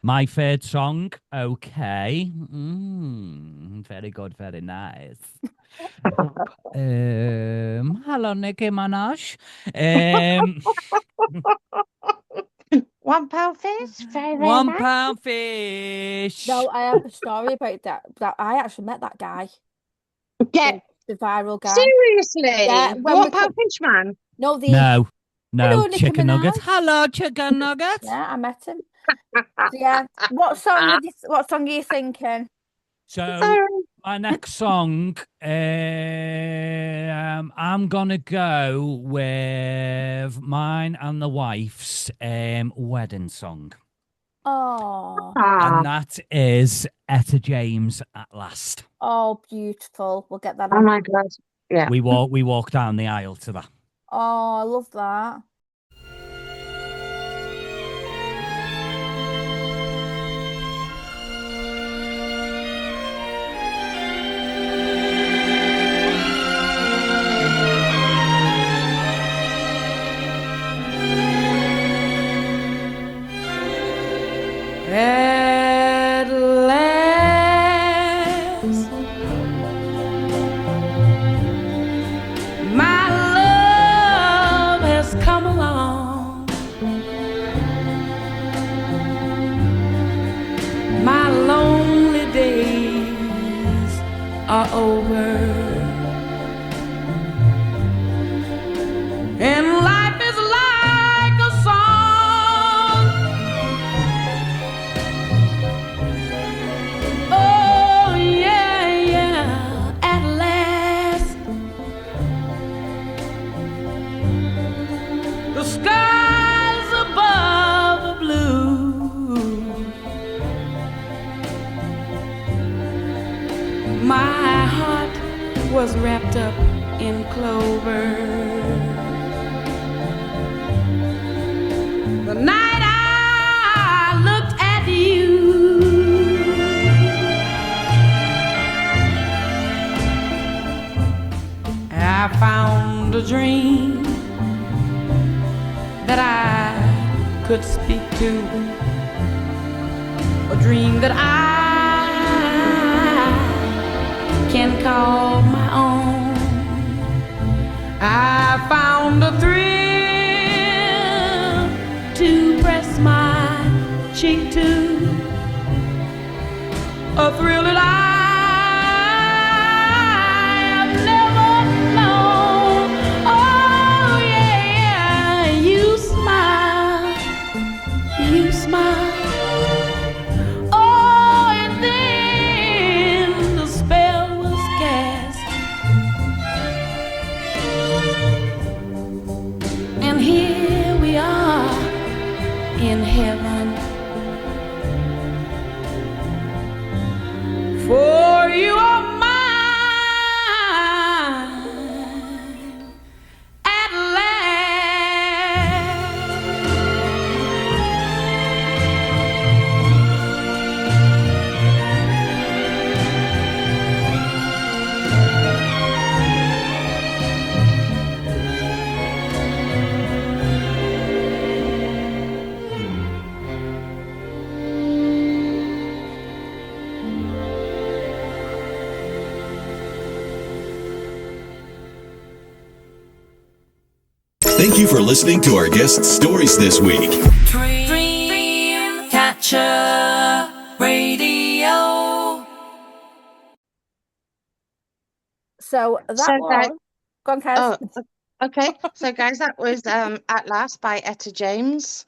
My third song. Okay. Very good. Very nice. Hello, Nicki Minaj. £1 fish. Very, very One nice. pound fish. No, I have a story about that. That I actually met that guy, Yeah. the viral guy. Seriously. Yeah, The when we £1 fish man. No, the No, Hello, no, Nicki chicken nuggets. Minaj. Hello, chicken nuggets. Yeah, I met him. So, yeah. What song are you thinking? So my next song, I'm gonna go with mine and the wife's wedding song. Oh, And that is Etta James At Last. oh, beautiful. We'll get that Oh on. my God. Yeah. We walk down the aisle to that. Oh, I love that. At last, my love has come along. My lonely days are over, and life is like a song. Oh yeah, yeah, at last the skies above are blue. My heart was wrapped up in clover. The night I looked at you, I found a dream that I could speak to, a dream that I can call my own. I found a thrill to press my cheek to, a thrill that I have never known. Oh yeah, you smile, you smile. Oh, and then the spell was cast, and here we are in heaven. For you are mine at last. Thank you for listening to our guest stories this week. Dreamcatcher Radio. So that So, was. Go on, Kez. Oh, okay. So, guys, that was At Last by Etta James.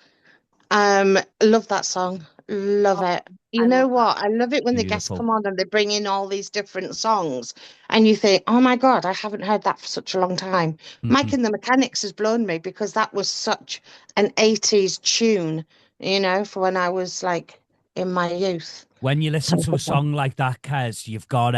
Love that song. Love it. You I know love what? I love it when the guests Beautiful. come on and they bring in all these different songs, and you think, oh my God, I haven't heard that for such a long time. Mike and the Mechanics has blown me because that was such an 80s tune, you know, for when I was like in my youth. When you listen to a song like that, Kez, you've got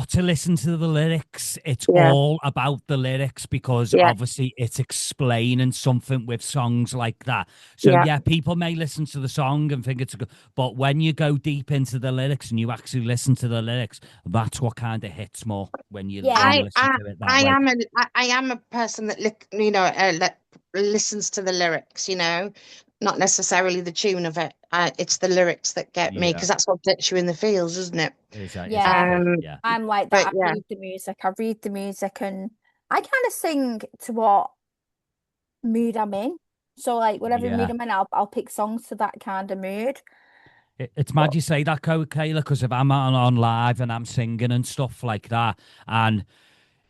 to listen to the lyrics. It's Yeah. all about the lyrics because Yeah. obviously it's explaining something with songs like that. So Yeah. people may listen to the song and think it's a good, but when you go deep into the lyrics and you actually listen to the lyrics, that's what kind of hits more when you, Yeah. when you listen to it that I way. am a person that listens to the lyrics, you know, not necessarily the tune of it. It's the lyrics that get me Yeah. because that's what gets you in the feels, isn't it? Exactly. Yeah. Yeah. I'm like that. But I yeah. read the music. And I kind of sing to what mood I'm in. So like whatever Yeah. mood I'm in, I'll pick songs to that kind of mood. It's mad you say that, Kayla, because if I'm on live and I'm singing and stuff like that, and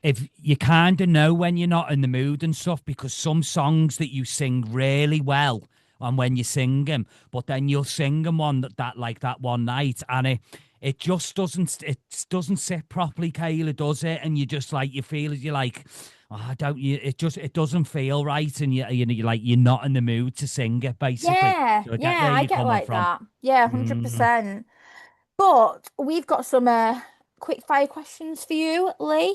if you kind of know when you're not in the mood and stuff, because some songs that you sing really well and when you sing them, but then you'll sing them that one night, and it just doesn't sit properly, Kayla, does it? And you just like you feel it, you're like, oh, it doesn't feel right, and you're like you're not in the mood to sing it, basically. Yeah, So I get yeah, where I you're get coming like from. that. Yeah, 100%. But we've got some quick fire questions for you, Lee.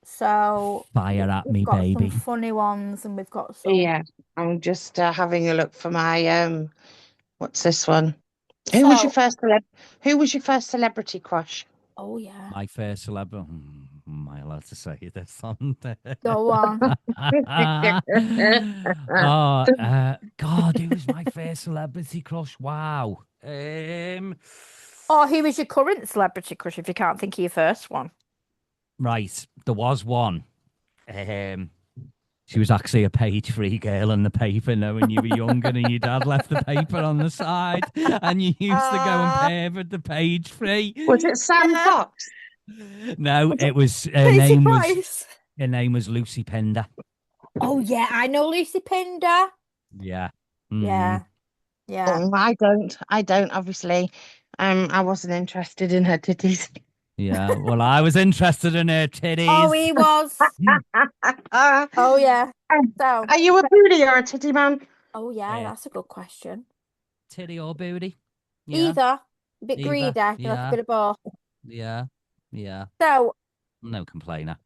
So Fire at we've me, got baby. some funny ones, and we've got some. Yeah. I'm just having a look for my what's this one? Who was your first celebrity crush? Oh yeah. My first celebrity. Am I allowed to say this on there? Go on. God, who was my first celebrity crush? Wow. Or who was your current celebrity crush if you can't think of your first one? Right, there was one. She was actually a page-free girl in the paper, when you were younger and your dad left the paper on the side and you used to go and pay for the page-free. Was it Sam Fox? No, it was her name was Lucy Pinder. Oh yeah, I know Lucy Pinder. Yeah. Yeah. Yeah. Oh, I don't obviously. I wasn't interested in her titties. Yeah, well, I was interested in her titties. Oh, he was. Oh yeah. So, are you a booty or a titty man? oh yeah, that's a good question. Titty or booty? Yeah. Either. A bit greedy, you like a bit of both. Yeah. So, no complainer.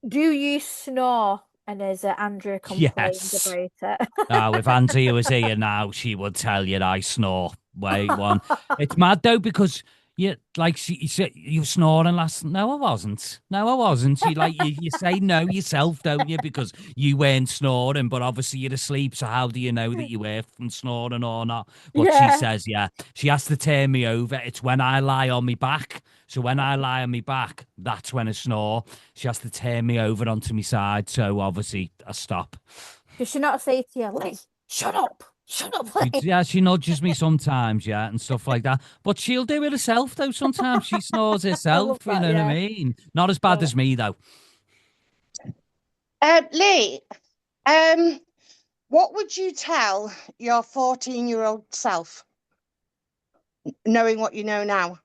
do you snore? And as Andrea complained about it. Oh, if Andrea was here now, she would tell you I snore. Wait, one. It's mad though because Yeah, like you said, you were snoring last. No, I wasn't. No, I wasn't. You say no yourself, don't you? Because you weren't snoring, but obviously you're asleep. So how do you know that you were from snoring or not? But she says, yeah, she has to turn me over. It's when I lie on my back. So when I lie on my back, that's when I snore. She has to turn me over onto my side. So obviously I stop. Does she not say to you, like, shut up, Lee? Yeah, she nudges me sometimes, yeah, and stuff like that. But she'll do it herself, though. Sometimes she snores herself. You know what I mean? Not as bad as me, though. Lee, what would you tell your 14-year-old self, knowing what you know now?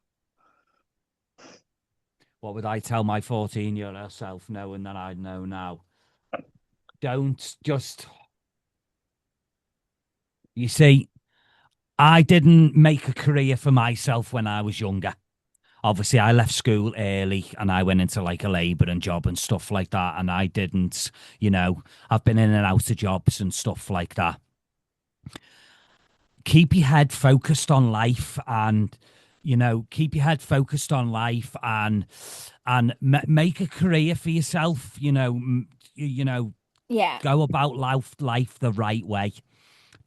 What would I tell my 14-year-old self, knowing that I know now? Don't just. You see, I didn't make a career for myself when I was younger. Obviously, I left school early and I went into like a labouring job and stuff like that. And I didn't, I've been in and out of jobs and stuff like that. Keep your head focused on life and, keep your head focused on life and make a career for yourself, Yeah. go about life the right way.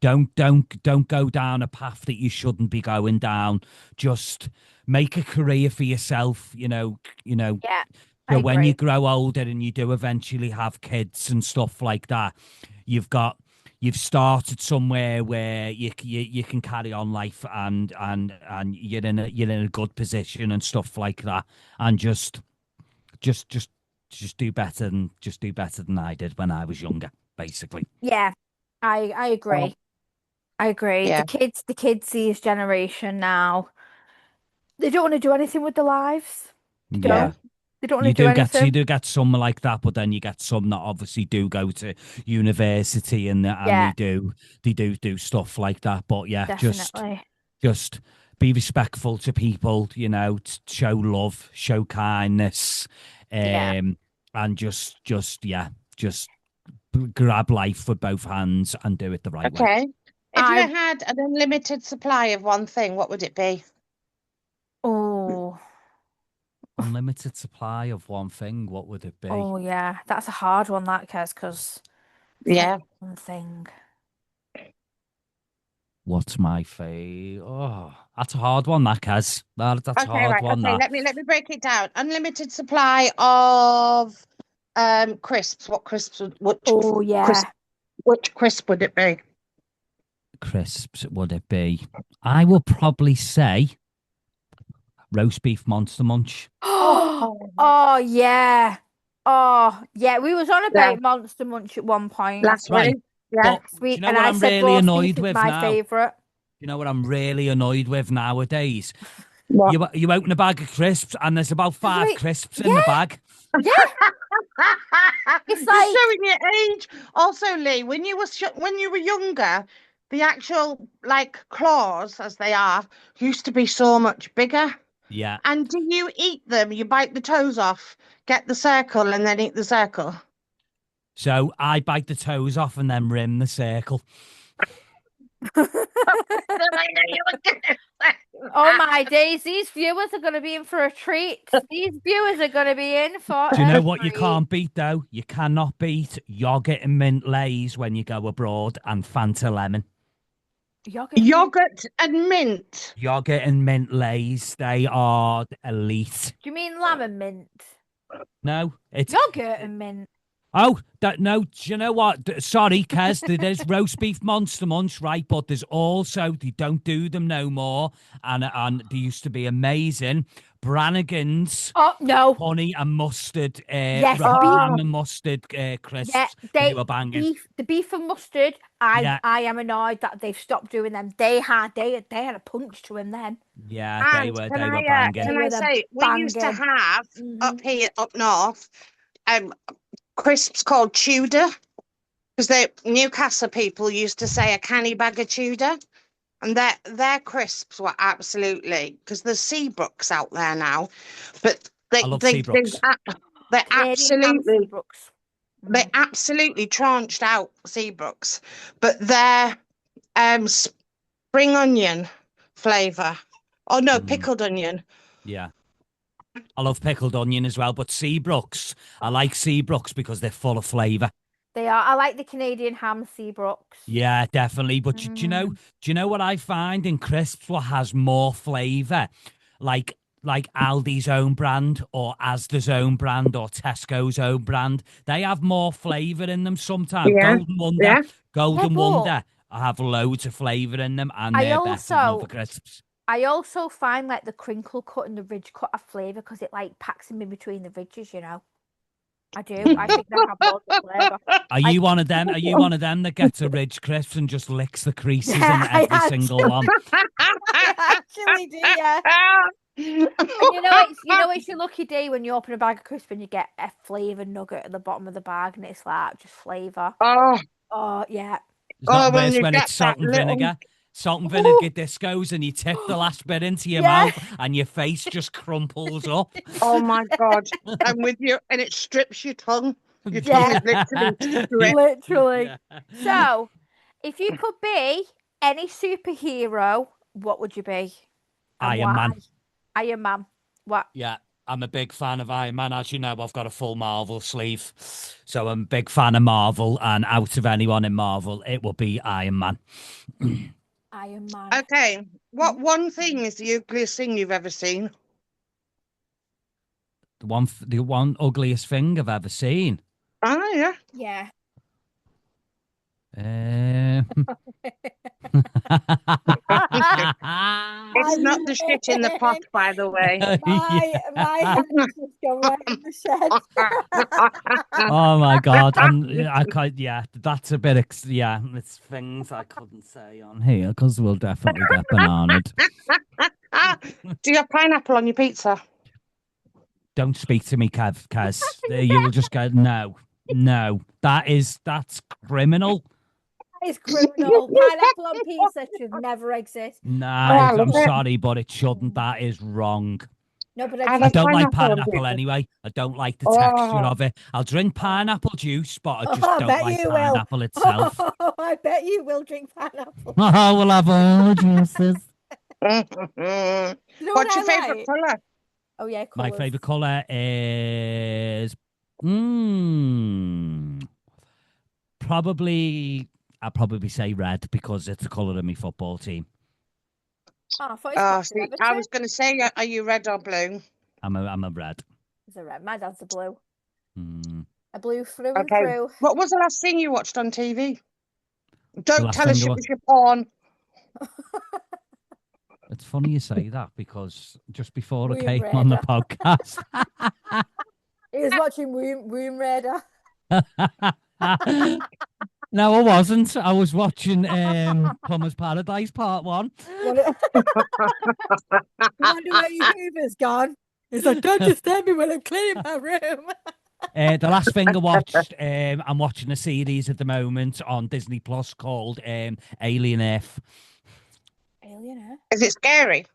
Don't go down a path that you shouldn't be going down. Just make a career for yourself, Yeah, I so when you agree. grow older and you do eventually have kids and stuff like that, you've started somewhere where you can carry on life and you're in a good position and stuff like that. And just do better than I did when I was younger, basically. Yeah, I agree. I agree. Yeah. The kids these generation now, they don't want to do anything with their lives. They Yeah. don't. They don't want You to do do get anything. some like that, but then you get some that obviously do go to university and Yeah, they do stuff like that. But yeah, definitely. just be respectful to people, show love, show kindness, Yeah. and just grab life with both hands and do it the right way. Okay. If you I had an unlimited supply of one thing, what would it be? oh Unlimited supply of one thing, what would it be? oh yeah, that's a hard one that Kes, because Yeah. one thing. What's my fave? Oh, that's a hard one, that Kaz. That's a Okay, hard right. one. Okay, That let me break it down. Unlimited supply of crisps. What crisps Oh yeah. which crisp would it be? crisps would it be? I will probably say roast beef Monster Munch. Oh yeah. Oh yeah. We was on Yeah. about Monster Munch at one point Last Right. week. Yeah. But last do week, you know and what I I'm said really roast annoyed beef is with my now? favorite. You know what I'm really annoyed with nowadays? What? You open a bag of crisps and there's about 5 Wait, crisps in the bag. Yeah. It's You're like showing your age. Also, Lee, when you were younger, the actual like claws, as they are, used to be so much bigger. Yeah. And do you eat them? You bite the toes off, get the circle, and then eat the circle. So I bite the toes off and then rim the circle. oh my days, these viewers are going to be in for a treat. These viewers are going to be in for Do you know a what you treat. can't beat, though? You cannot beat yogurt and mint lays when you go abroad and Fanta lemon. Yogurt and mint. Yogurt and mint lays, they are elite. Do you mean lemon mint? No, it's Yogurt and mint. Oh, no, do you know what? Sorry, Kez, there's roast beef Monster Munch, right? But there's also, they don't do them no more. And they used to be amazing. Brannigan's. Oh no. Honey and mustard. Yes, ham and mustard crisps. Yeah, they were banging. The beef and mustard. I am annoyed that they've stopped doing them. They had a punch to them then. Yeah, And they were can banging. I say we used to have up north crisps called Tudor, because Newcastle people used to say a canny bag of Tudor, and their crisps were absolutely, because there's Seabrooks out there now, but I love Seabrooks. They absolutely tranched out Seabrooks, but their spring onion flavour Oh no, pickled onion. Yeah. I love pickled onion as well, but Seabrooks, I like Seabrooks because they're full of flavour. They are. I like the Canadian ham Seabrooks. Yeah, definitely. But do you know what I find in crisps what has more flavour? Like Aldi's own brand or Asda's own brand or Tesco's own brand. They have more flavour in them sometimes. Yeah. Golden but Wonder have loads of flavour in them and they're better than other crisps. I also find like the crinkle cut and the ridge cut have flavour because it like packs them in between the ridges, you know. I do. I think they have loads of flavour. Are you one of them? Are you one of them that gets a ridge crisp and just licks the creases in every single one? I actually do, yeah. And it's your lucky day when you open a bag of crisps and you get a flavoured nugget at the bottom of the bag and it's like just flavour. Oh yeah. It's not worse when it's salt and vinegar. Salt and vinegar discos and you tip the last bit into your mouth and your face just crumples up. Oh my God. And it strips your tongue. Your tongue is literally. Yeah. So, if you could be any superhero, what would you be? Iron Man. Iron Man. What? Yeah, I'm a big fan of Iron Man. As you know, I've got a full Marvel sleeve. So I'm a big fan of Marvel. And out of anyone in Marvel, it will be Iron Man. Iron Man. Okay. What one thing is the ugliest thing you've ever seen? The one ugliest thing I've ever seen. Oh, yeah. Yeah. It's not the shit in the pot, by the way. My head just go right in the shed. Oh my God! I can't. Yeah, that's a bit. It's things I couldn't say on here because we'll definitely get bananaed. Do you have pineapple on your pizza? Don't speak to me, Kez. You will just go no. That's criminal. It's criminal. Pineapple on pizza should never exist. No, I'm sorry, but it shouldn't. That is wrong. No, but I don't like pineapple anyway. I don't like the texture of it. I'll drink pineapple juice, but I just don't like pineapple itself. Oh, I bet you will drink pineapple. Oh, we'll have all juices. What's your favourite colour? Oh, yeah, My favourite colour is I'll probably say red because it's the colour of my football team. Oh, I was going to say, are you red or blue? I'm a red. It's a red. My dad's a blue. Mm. A blue through and through. What was the last thing you watched on TV? Don't tell us it was your porn. It's funny you say that because just before I came on the podcast, he was watching Womb Raider. No, I wasn't. I was watching Plumber's Paradise Part 1. I wonder where your Hoover's gone. It's like, don't disturb me when I'm cleaning my room. The last thing I watched, I'm watching a series at the moment on Disney Plus called Alien Earth. Alien Earth? Is it scary?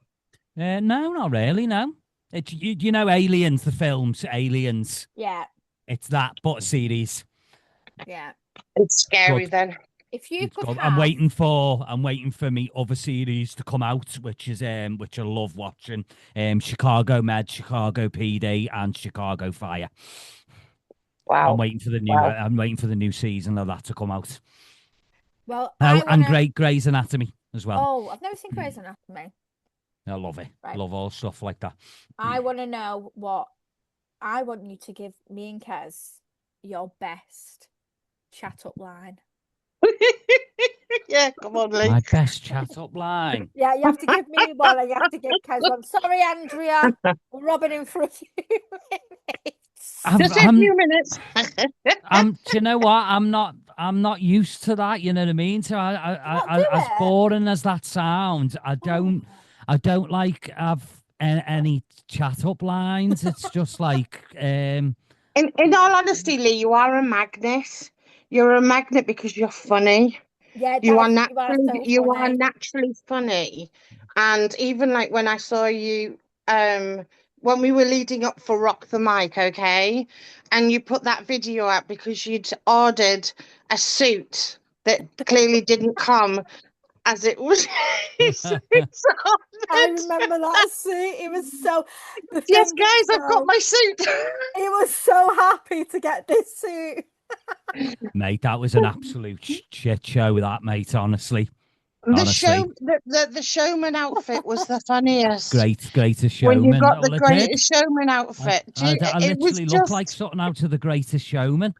No, not really, no. It's, you know Aliens, the films, Aliens. Yeah. It's that, but a series. Yeah. It's scary then. If you could have... I'm waiting for me other series to come out, which I love watching. Chicago Med, Chicago PD, and Chicago Fire. Wow. I'm waiting for the new season of that to come out. Well, and Grey's Anatomy as well. Oh, I've never seen Grey's Anatomy. I love it. Right. I love all stuff like that. I want to know I want you to give me and Kez your best chat up line. Yeah, come on, Lee. My best chat up line. Yeah, you have to give me one and you have to give Kez one. Sorry, Andrea. We're robbing him for a few minutes. Just a few minutes. Do you know what? I'm not used to that. You know what I mean? So as boring as that sounds, I don't like have any chat up lines. It's just like. In all honesty, Lee, you are a magnet. You're a magnet because you're funny. Yeah, you are naturally funny. And even like when I saw you, when we were leading up for Rock the Mic, okay, and you put that video out because you'd ordered a suit that clearly didn't come. as it was. I remember that suit. It was so. Yes, guys, I've got my suit. He was so happy to get this suit. Mate, that was an absolute shit show, that, mate, honestly. The showman outfit was the funniest. Greatest showman. When you got the Greatest Showman outfit. I literally looked like something out of the Greatest Showman.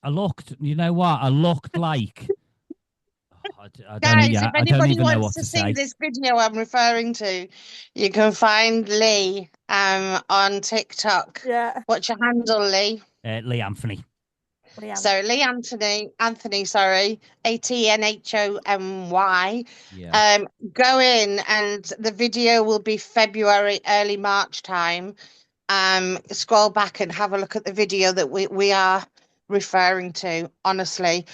You know like... Guys, if anybody wants to see this video I'm referring to, you can find Lee on TikTok. Yeah. What's your handle, Lee? Lee Anthony. So Lee Anthony, sorry, ATNHOMY. Yeah. Go in, and the video will be February, early March time. Scroll back and have a look at the video that we are referring to, honestly.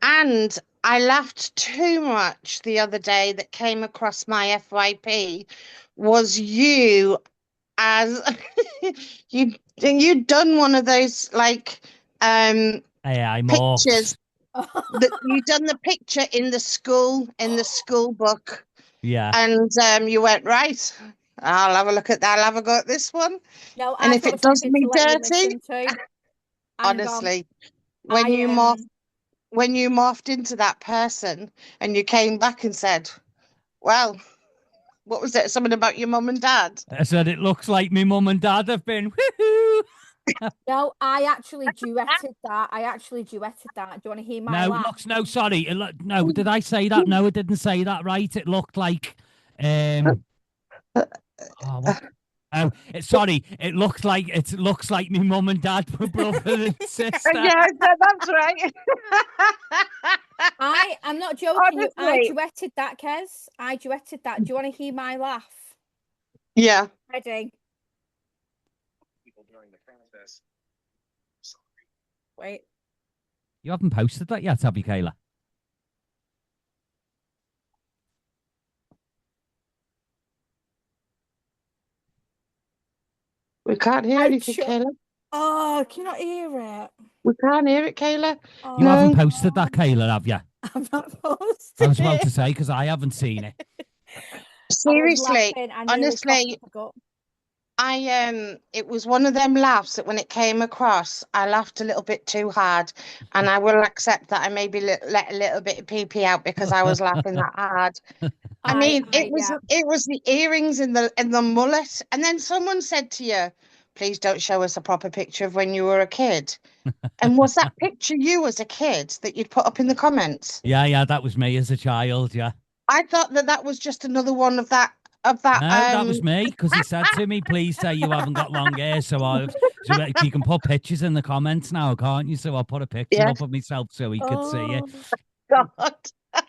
And I laughed too much the other day that came across my FYP was you as you'd done one of those like AI pictures that you'd done the picture in the school book. Yeah. And you went, right, I'll have a look at that, I'll have a go at this one. No, and if it does me dirty, honestly, when you morphed into that person and you came back and said, well, what was it? Something about your mum and dad? I said, it looks like my mum and dad have been, woohoo! No, I actually duetted that. Do you want to hear my laugh? No, sorry. No, did I say that? No, I didn't say that, right? It looked like... sorry. It looks like my mum and dad were brother and sister. Yeah, that's right. I'm not joking. I duetted that, Kes. I duetted that. Do you want to hear my laugh? Yeah. Ready? Wait. You haven't posted that yet, have you, Kayla? We can't hear anything, Kayla. Oh, can you not hear it? We can't hear it, Kayla. Oh. You haven't posted that, Kayla, have you? I've not posted I was about to say, because I haven't seen it. Seriously, honestly, it was one of them laughs that when it came across, I laughed a little bit too hard, and I will accept that I maybe let a little bit of pee out because I was laughing that hard. I mean, it was the earrings and the mullet, and then someone said to you, "Please don't show us a proper picture of when you were a kid." And was that picture you as a kid that you'd put up in the comments? Yeah, that was me as a child. Yeah. I thought that was just another one of that. No, that was me, because he said to me, please say you haven't got long hair, so you can put pictures in the comments now, can't you? So I'll put a picture up of myself so he could see it. God.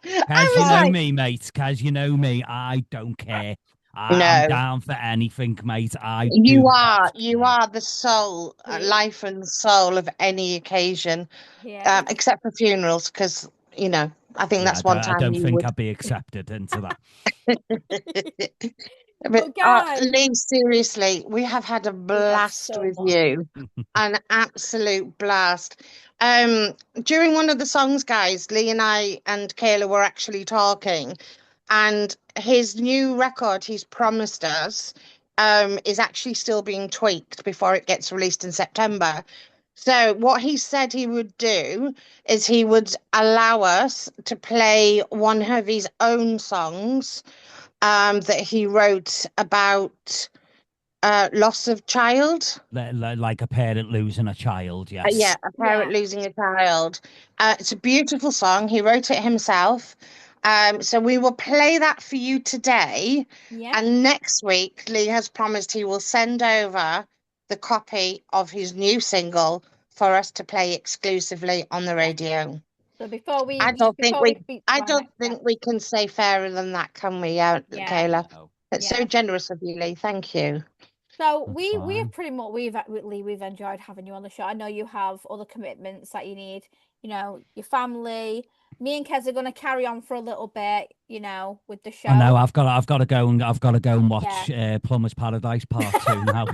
Kaz, you know me, mate. Kaz, you know me. I don't care. I'm down for anything, mate. You are the soul, life and soul of any occasion, except for funerals, because, you know, I think that's one time. I don't think I'd be accepted into that. But Lee, seriously, we have had a blast with you, an absolute blast. During one of the songs, guys, Lee and I and Kayla were actually talking, and his new record he's promised us is actually still being tweaked before it gets released in September. So what he said he would do is he would allow us to play one of his own songs that he wrote about loss of child. Like a parent losing a child, yes. Yeah, a parent losing a child. It's a beautiful song. He wrote it himself. So we will play that for you today. Yeah. And next week, Lee has promised he will send over the copy of his new single for us to play exclusively on the radio. So before we, I don't think we can say fairer than that, can we, Kayla? No. It's so generous of you, Lee. Thank you. So we've pretty much we've enjoyed having you on the show. I know you have other commitments that you need. You know, your family. Me and Kes are going to carry on for a little bit, you know, with the show. I know I've got to go and watch Plumber's Paradise Part 2 now.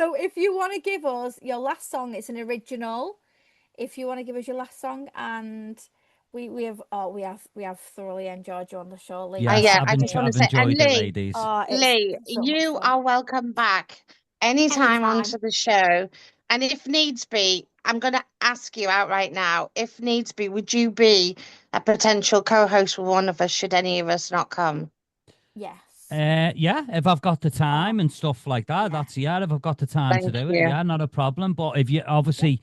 So if you want to give us your last song, it's an original. If you want to give us your last song, and we have thoroughly enjoyed you on the show, Lee. Yes, I just want to I've say, and enjoyed it, Lee, ladies. Lee, it's so much you fun. are welcome back anytime onto the show. And if needs be, I'm going to ask you outright now, if needs be, would you be a potential co-host with one of us should any of us not come? Yes. Yeah, if I've got the time and stuff like that, if I've got the time to do it, yeah, not a problem. But if you obviously,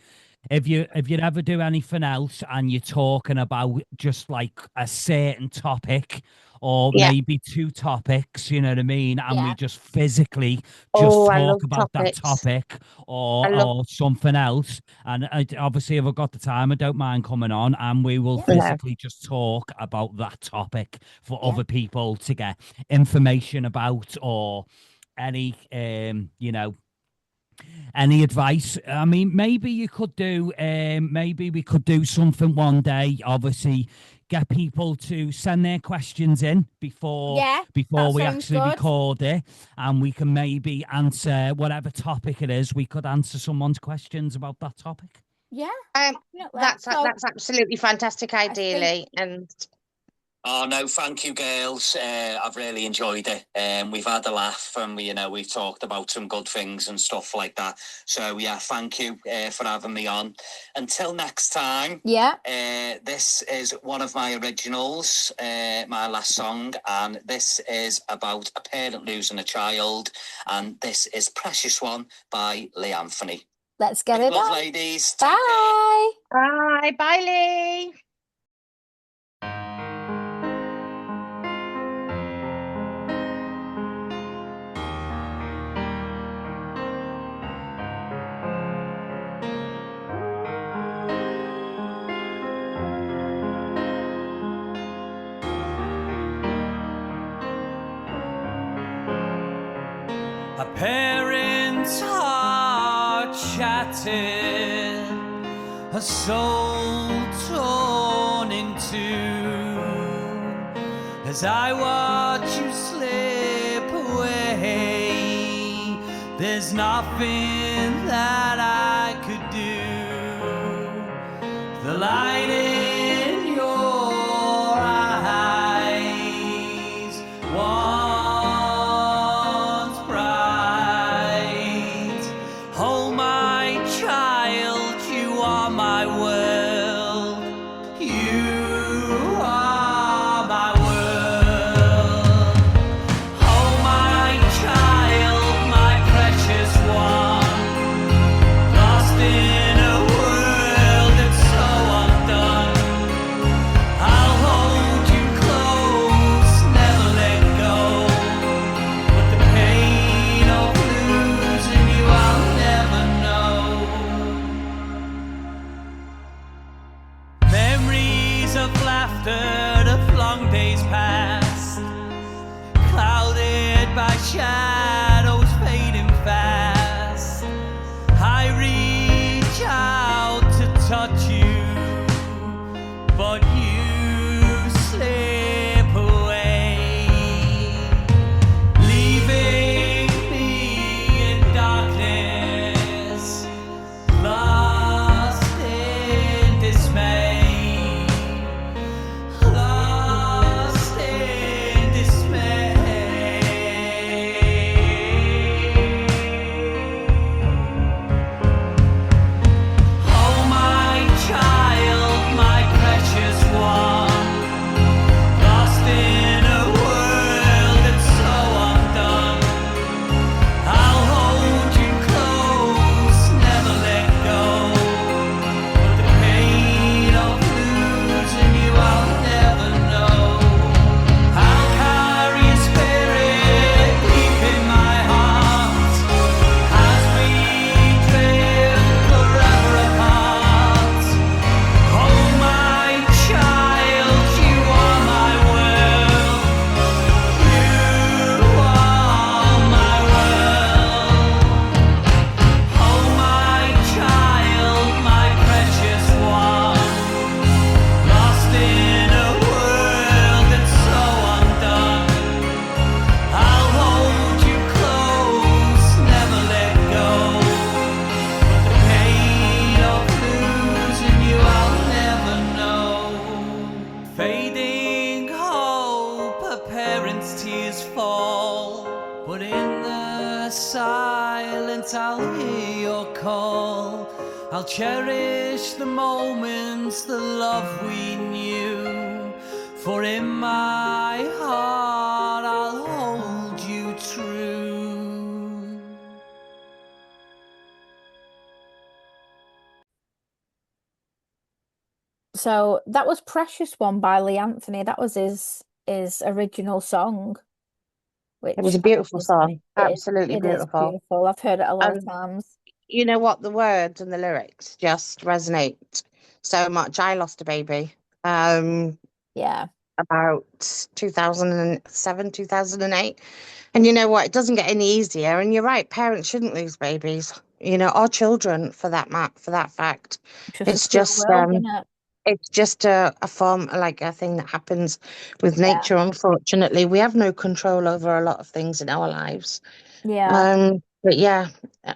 if you ever do anything else and you're talking about just like a certain topic or maybe two topics, you know what I mean, and we just physically just talk about that topic or something else, and obviously if I've got the time, I don't mind coming on, and we will physically just talk about that topic for other people to get information about or any any advice. I mean, maybe you could do maybe we could do something one day, obviously get people to send their questions in before we actually record it, and we can maybe answer whatever topic it is. We could answer someone's questions about that topic. That's absolutely fantastic idea, Lee. And oh no, thank you, girls. I've really enjoyed it. We've had a laugh, and we've talked about some good things and stuff like that. So yeah, thank you for having me on. Until next time. This is one of my originals, my last song, and this is about a parent losing a child, and this is Precious One by Lee Anthony. Let's get it on, ladies. Bye. Bye, Lee. Our parents are chatting, a soul torn in two, as I watch you slip away. There's nothing that I could do. The light in your eyes once bright. Oh my child, you are my world. You are my world. Oh my child, my precious one, lost in a world that's so undone. your call. I'll cherish the moments, the love we knew. For in my heart I'll hold you true. So that was Precious One by Lee Anthony. That was his original song, which It was a I think beautiful song. Absolutely it is beautiful. beautiful. I've heard it a lot of And times. you know what? The words and the lyrics just resonate so much. I lost a baby Yeah, about 2007, 2008. And you know what? It doesn't get any easier. And you're right, parents shouldn't lose babies, or children for that fact. it's just a It's cruel just world, isn't it? it's just a form, like a thing that happens with Yeah, nature. Unfortunately, we have no control over a lot of things in our lives. yeah, But yeah,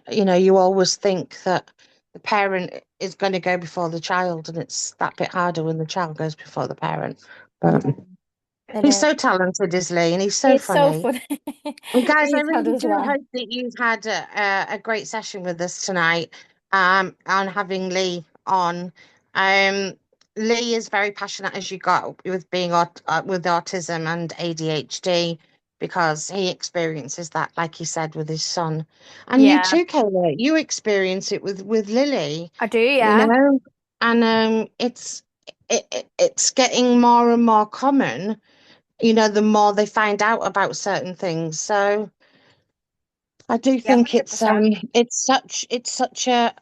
you always think that the parent is going to go before the child, and it's that bit harder when the child goes before the parent. But yeah. It he's is. so talented, is Lee, and he's so It's so funny. funny. And guys, I He's had really as do well. hope that you've had a great session with us tonight, on having Lee on. Um, Lee is very passionate, as you got, with being with autism and ADHD, because he experiences that, like he said, with his son. And you Yeah, too, Kayla, you experience it with Lily, I do. you Yeah, know, and it's getting more and more common, the more they find out about certain things. So I do yeah, think it's 100%. such a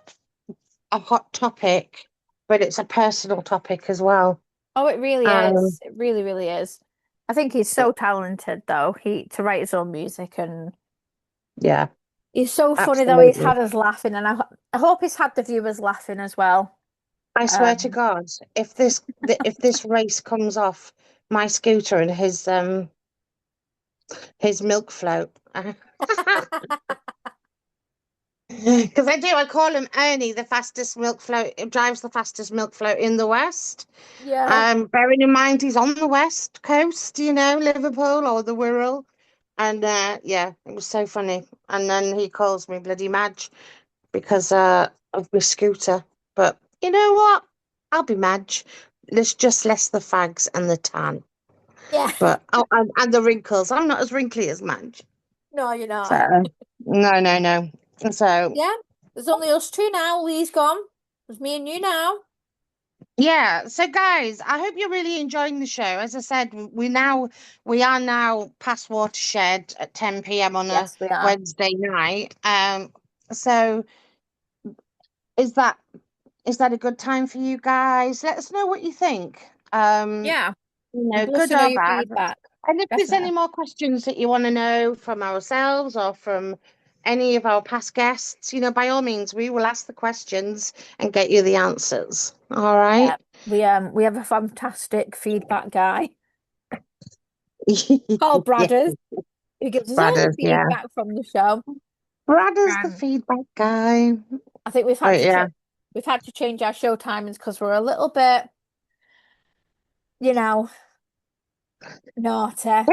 hot topic, but it's a personal topic as well. Oh, it really Um, is. It really, really is. I think he's so talented, though. He to write his own music, and yeah, he's so funny though. He's absolutely. had us laughing, and I hope he's had the viewers laughing as well. I swear to Um, God, if this race comes off my scooter and his milk float. Because I call him Ernie, the fastest milk float. It drives the fastest milk float in the West. yeah, Bearing in mind he's on the West Coast, Liverpool or the Wirral. And yeah, it was so funny. And then he calls me bloody Madge because of my scooter. But you know what? I'll be Madge. There's just less the fags and the tan. yeah. But and the wrinkles. I'm not as wrinkly as Madge. No, you're So not. no, no, no. So Yeah, there's only us two now. Lee's gone. There's me and you now. yeah, so guys, I hope you're really enjoying the show. As I said, we are now past watershed at 10 p.m. on a Yes, we are. Wednesday night. So is that a good time for you guys? Let us know what you think. Yeah, we'd love Good to know or your bad. feedback. And if there's Definitely. any more questions that you want to know from ourselves or from any of our past guests, by all means, we will ask the questions and get you the answers. All Yeah, right. we have a fantastic feedback guy called Yeah, Bradders who gives us all the brothers, yeah. feedback from the show. Brad is the And feedback guy. I think But yeah, we've had to change our show timings because we're a little bit, you know, naughty.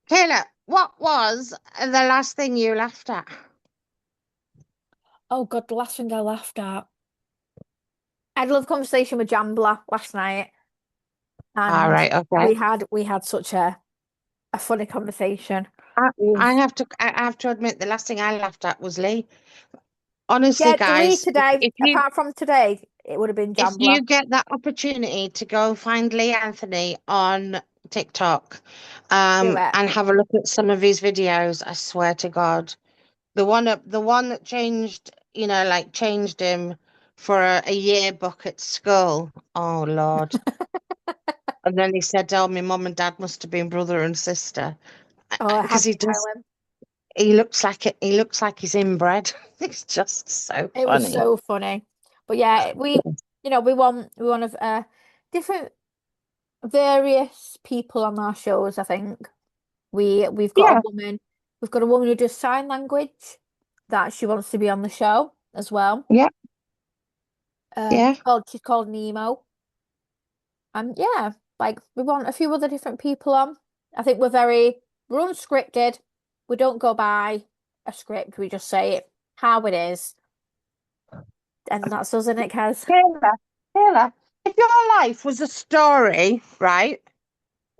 Kayla, what was the last thing you laughed at? Oh God, the last thing I laughed at. I had a love conversation with Jambla last night, All and right, okay. we had such a funny conversation. I, We've I have to admit the last thing I laughed at was Lee. Honestly, Yeah, delete guys, today. if you Apart from today, it would have been if you Jambla. get that opportunity to go find Lee Anthony on TikTok, Do it. and have a look at some of his videos, I swear to God. The one that changed, like changed him for a yearbook at school. Oh Lord. And then he said, "Oh, my mum and dad must have been brother and sister." Oh, I Because had to tell him. he looks like it. He looks like he's inbred. It's just so It was funny. so funny. But yeah, we want different various people on our shows, I think. We've got Yeah, we've got a woman who does sign language that she wants to be on the show as well. yeah, yeah, She's called Nemo. And yeah, like we want a few other different people on. I think we're unscripted. We don't go by a script. We just say it how it is. And that's us, isn't it, Kaz? Kayla, if your life was a story, right?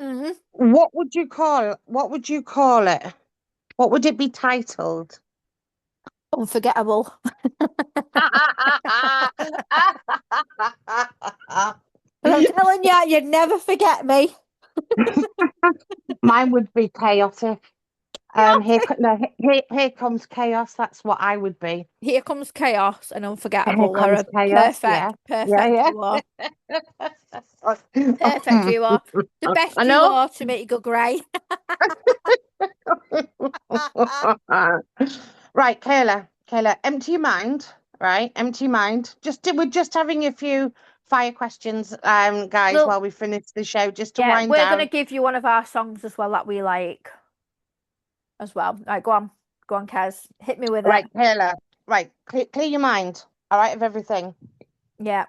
Mm-hmm. What would you call it? What would it be titled? Unforgettable. But I'm telling you, you'd never forget me. Mine would be chaotic. Here comes chaos. That's what I would be. Here comes chaos and Here unforgettable. They're comes a chaos. perfect Yeah. duo. Perfect duo. The best I know. duo to make you go grey. Right, Kayla, empty your mind. Right, empty your mind. We're just having a few fire questions, guys, Well, while we finish the show, just to yeah, wind we're down. gonna give you one of our songs as well that we like as well. Right, go on, Kaz, hit me with Right, it. Kayla. Right, clear your mind. All right, of everything. Yeah.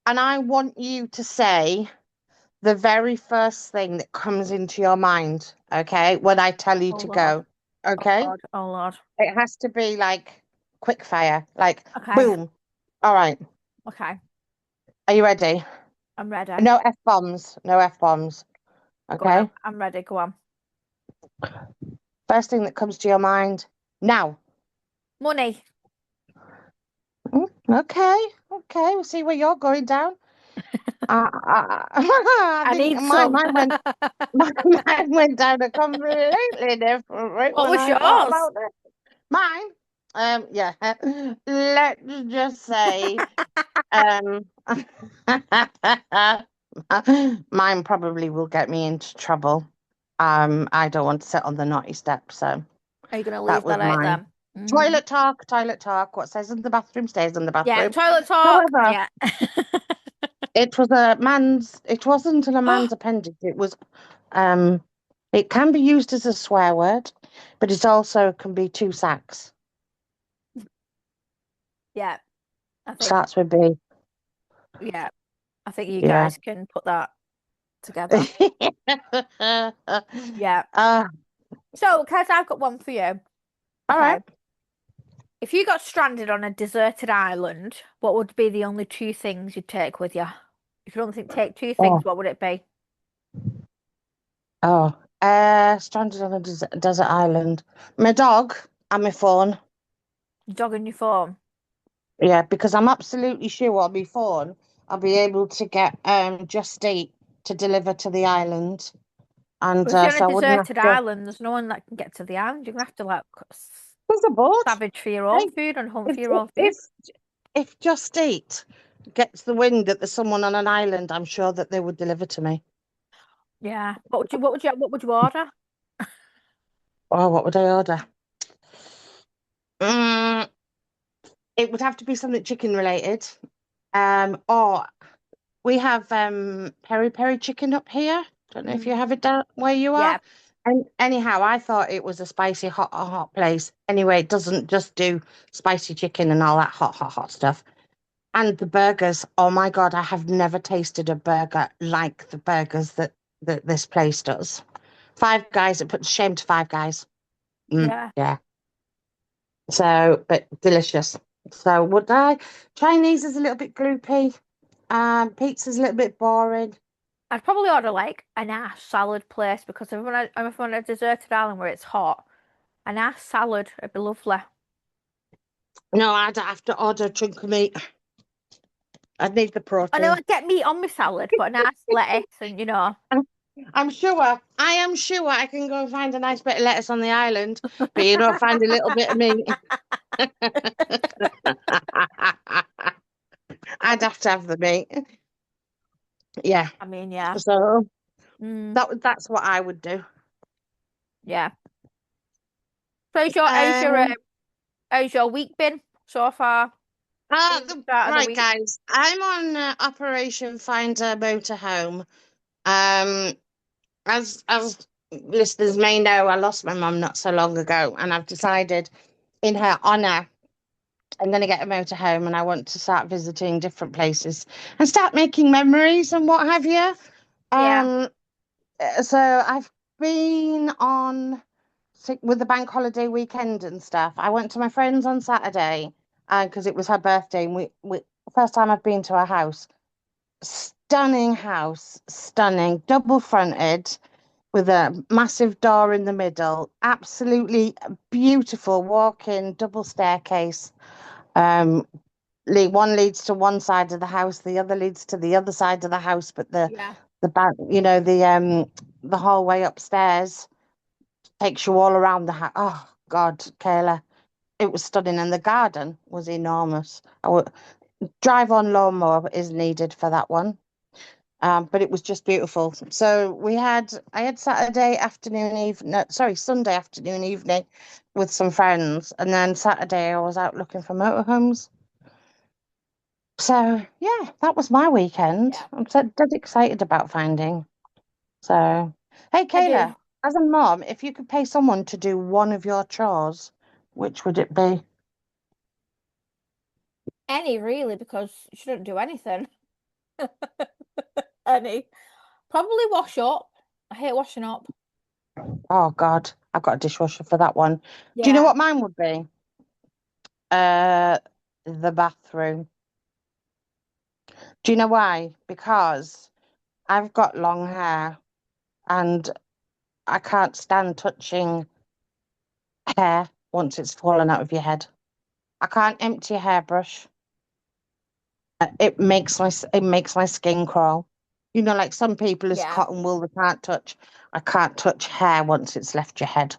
And I want you to say the very first thing that comes into your mind. Okay, when I tell you Oh to Lord. go. Okay. Oh Lord. It has to be like quick fire, like Okay. boom. All right. Okay. Are you ready? I'm ready. No F-bombs. No F-bombs. Go on, Okay. I'm ready. Go on. First thing that comes to your mind now. Money. Okay. We'll see where you're going down. I think need some. mine went down a completely different route What when was I thought yours? about it. Mine, yeah. Let's just say, mine probably will get me into trouble. I don't want to sit on the naughty step, so Are you gonna that leave was that out mine. then? Toilet talk. What stays in the bathroom stays in the Yeah, bathroom. toilet talk. However, Yeah. it wasn't a man's appendix. It was, it can be used as a swear word, but it also can be two sacks. Yeah. I think. Starts with B. Yeah. I think you Yeah. guys can put that together. Yeah. So, Kaz, I've got one for you. All right. If you got stranded on a deserted island, what would be the only two things you'd take with you? If you only take two things, what would it be? Stranded on a desert island. My dog and my phone. Your dog and your phone. Yeah, because I'm absolutely sure on my phone I'll be able to get Just Eat to deliver to the island. And But if you're so I on a wouldn't have deserted to. island, there's no one that can get to the island. You're gonna have to like There's a boat. savage for your own food and hunt for your own food. If Just Eat gets the wind that there's someone on an island, I'm sure that they would deliver to me. Yeah. What would you order? Oh, what would I order? It would have to be something chicken related. Or we have peri peri chicken up here. Don't know if you have it down where you are. Yeah. And anyhow, I thought it was a spicy hot place. Anyway, it doesn't just do spicy chicken and all that hot stuff. And the burgers, oh my God, I have never tasted a burger like the burgers that this place does. Five Guys, it puts shame to Five Guys. Yeah. So, but delicious. So would I? Chinese is a little bit gloopy. Pizza's a little bit boring. I'd probably order like a nice salad place because if I'm on a deserted island where it's hot, a nice salad would be lovely. No, I'd have to order a chunk of meat. I'd need the protein. I know I'd get meat on my salad, but a nice lettuce and I am sure I can go and find a nice bit of lettuce on the island, but you don't find a little bit of meat. I'd have to have the meat. Yeah. I mean, yeah. So that's what I would do. Yeah. So how's your week been so far? Right, guys. I'm on Operation Find a Motorhome. As listeners may know, I lost my mum not so long ago, and I've decided, in her honour, I'm going to get a motorhome, and I want to start visiting different places and start making memories and what have you. Yeah. So I've been on with the bank holiday weekend and stuff. I went to my friends on Saturday. because it was her birthday, and we first time I've been to her house. Stunning house, stunning, double fronted with a massive door in the middle. Absolutely beautiful walk-in double staircase. One leads to one side of the house, the other leads to the other side of the house, but the back, the hallway upstairs takes you all around the house. Oh God, Kayla, it was stunning, and the garden was enormous. Drive-on lawnmower is needed for that one. But it was just beautiful. So I had Sunday afternoon, evening with some friends, and then Saturday I was out looking for motorhomes. So yeah, that was my weekend. Yeah. I'm so dead excited about finding. So hey, Kayla, as a mom, if you could pay someone to do one of your chores, which would it be? Any, really, because you shouldn't do anything. Any. Probably wash up. I hate washing up. Oh God, I've got a dishwasher for that one. Do you know Yeah. what mine would be? The bathroom. Do you know why? Because I've got long hair and I can't stand touching hair once it's fallen out of your head. I can't empty a hairbrush. It makes my skin crawl. You know, like some people, it's Yeah. cotton wool they can't touch. I can't touch hair once it's left your head.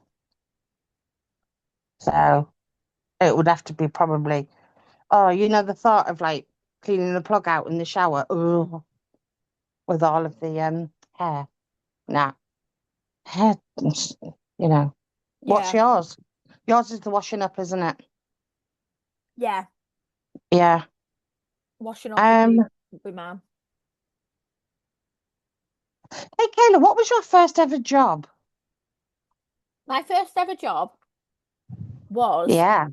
So it would have to be probably, the thought of like cleaning the plug out in the shower, ugh, with all of the hair. Nah, hair, you know. What's Yeah. yours? Yours is the washing up, isn't it? Yeah. Yeah. Washing up would be mine. Hey, Kayla, what was your first ever job? My first ever job was Yeah.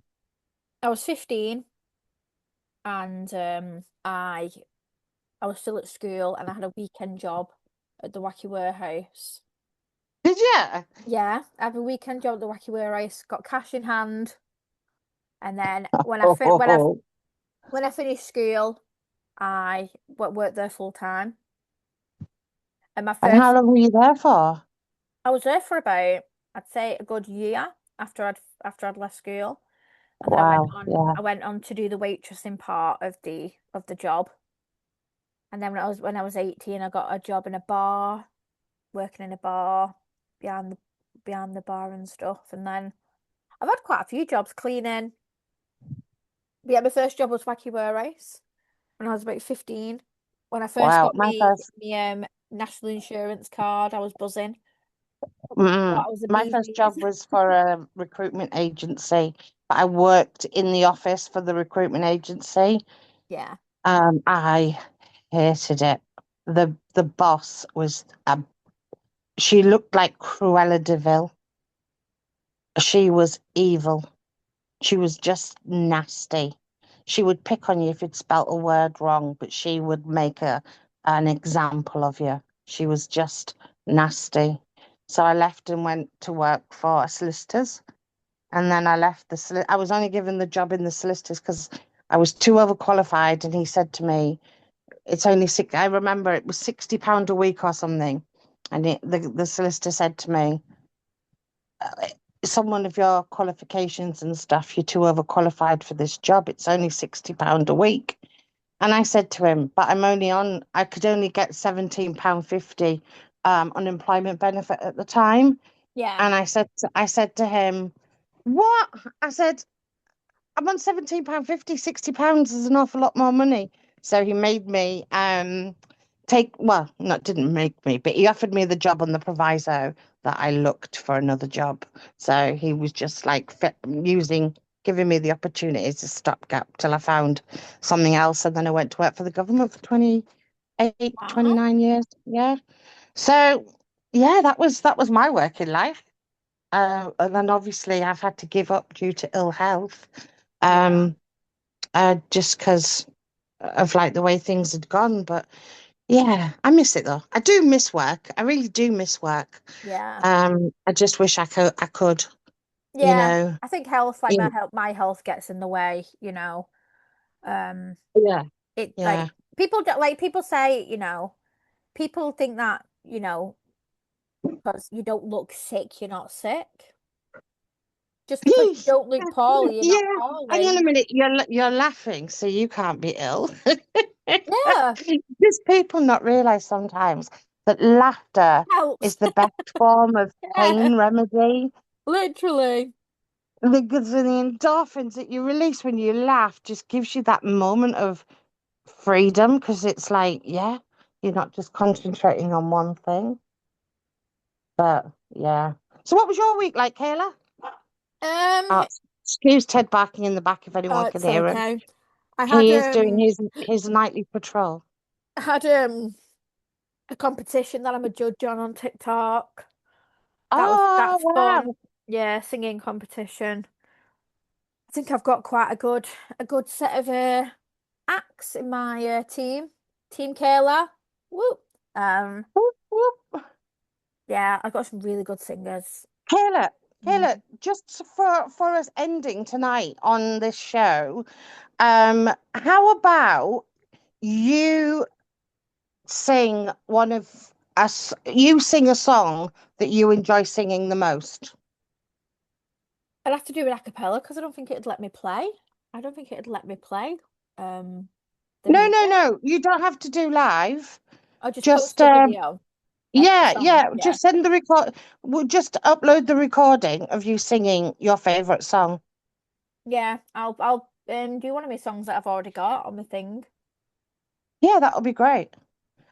I was 15 and I was still at school and I had a weekend job at the Wacky Warehouse. Did you? Yeah, I had a weekend job at the Wacky Warehouse, got cash in hand, and then when I finished school, I worked there full time. And And how long were you there for? I was there for about, I'd say, a good year after I'd left school, and then Wow. Yeah. I went on to do the waitressing part of the job. And then when I was 18, I got a job in a bar, working in a bar behind the bar and stuff. And then I've had quite a few jobs, cleaning. But yeah, my first job was Wacky Warehouse when I was about 15. When I first got My my national insurance card, I was buzzing. I was a my first BB. job was for a recruitment agency. I worked in the office for the recruitment agency. Yeah. I hated it. The boss was she looked like Cruella de Vil. She was evil. She was just nasty. She would pick on you if you'd spelt a word wrong, but she would make an example of you. She was just nasty. So I left and went to work for solicitors. And then I left I was only given the job in the solicitors because I was too overqualified. And he said to me, it's only six. I remember it was £60 a week or something. And the solicitor said to me, someone of your qualifications and stuff, you're too overqualified for this job. It's only £60 a week. And I said to him, but I could only get £17.50 unemployment benefit at the time. Yeah. And I said to him, what? I said, I'm on £17.50, £60 is an awful lot more money. So he made me didn't make me, but he offered me the job on the proviso that I looked for another job. So he was just like giving me the opportunity as a stopgap till I found something else. And then I went to work for the government for 29 years. Yeah. So yeah, that was my working life. And then obviously I've had to give up due to ill health. Just because of like the way things had gone. But yeah, I miss it though. I do miss work. I really do miss work. Yeah. I just wish I could. Yeah, I think health, like Yeah. my health gets in the way, Yeah. it Yeah. like people don't like people say, people think that, because you don't look sick, you're not sick. Just because you don't look poorly, you're not Yeah. Hang on a poorly. minute. You're laughing, so you can't be ill. Yeah, Does people not realize sometimes that laughter is helps. the best form of Yeah, pain remedy? literally. Because the endorphins that you release when you laugh just gives you that moment of freedom, because it's like, yeah, you're not just concentrating on one thing. But yeah. So what was your week like, Kayla? Um, Oh, excuse Ted barking in the back if anyone can it's hear him. okay. I had He is doing his nightly patrol. I had a competition that I'm a judge on TikTok. Oh That's fun. wow. Yeah, singing competition. I think I've got quite a good set of acts in my team. Team Kayla. Whoop. Um, Whoop, whoop. yeah, I've got some really good singers. Kayla, Mm. just for us ending tonight on this show, how about you sing you sing a song that you enjoy singing the most? I'd have to do it a cappella because I don't think it'd let me play. I don't think it'd let me play the No, music. no, you don't have to do live. I'll just post Just the video of the song. yeah, Yeah. just send the record. We'll just upload the recording of you singing your favorite song. Yeah, I'll do one of my songs that I've already got on my thing. Yeah, that'll be great.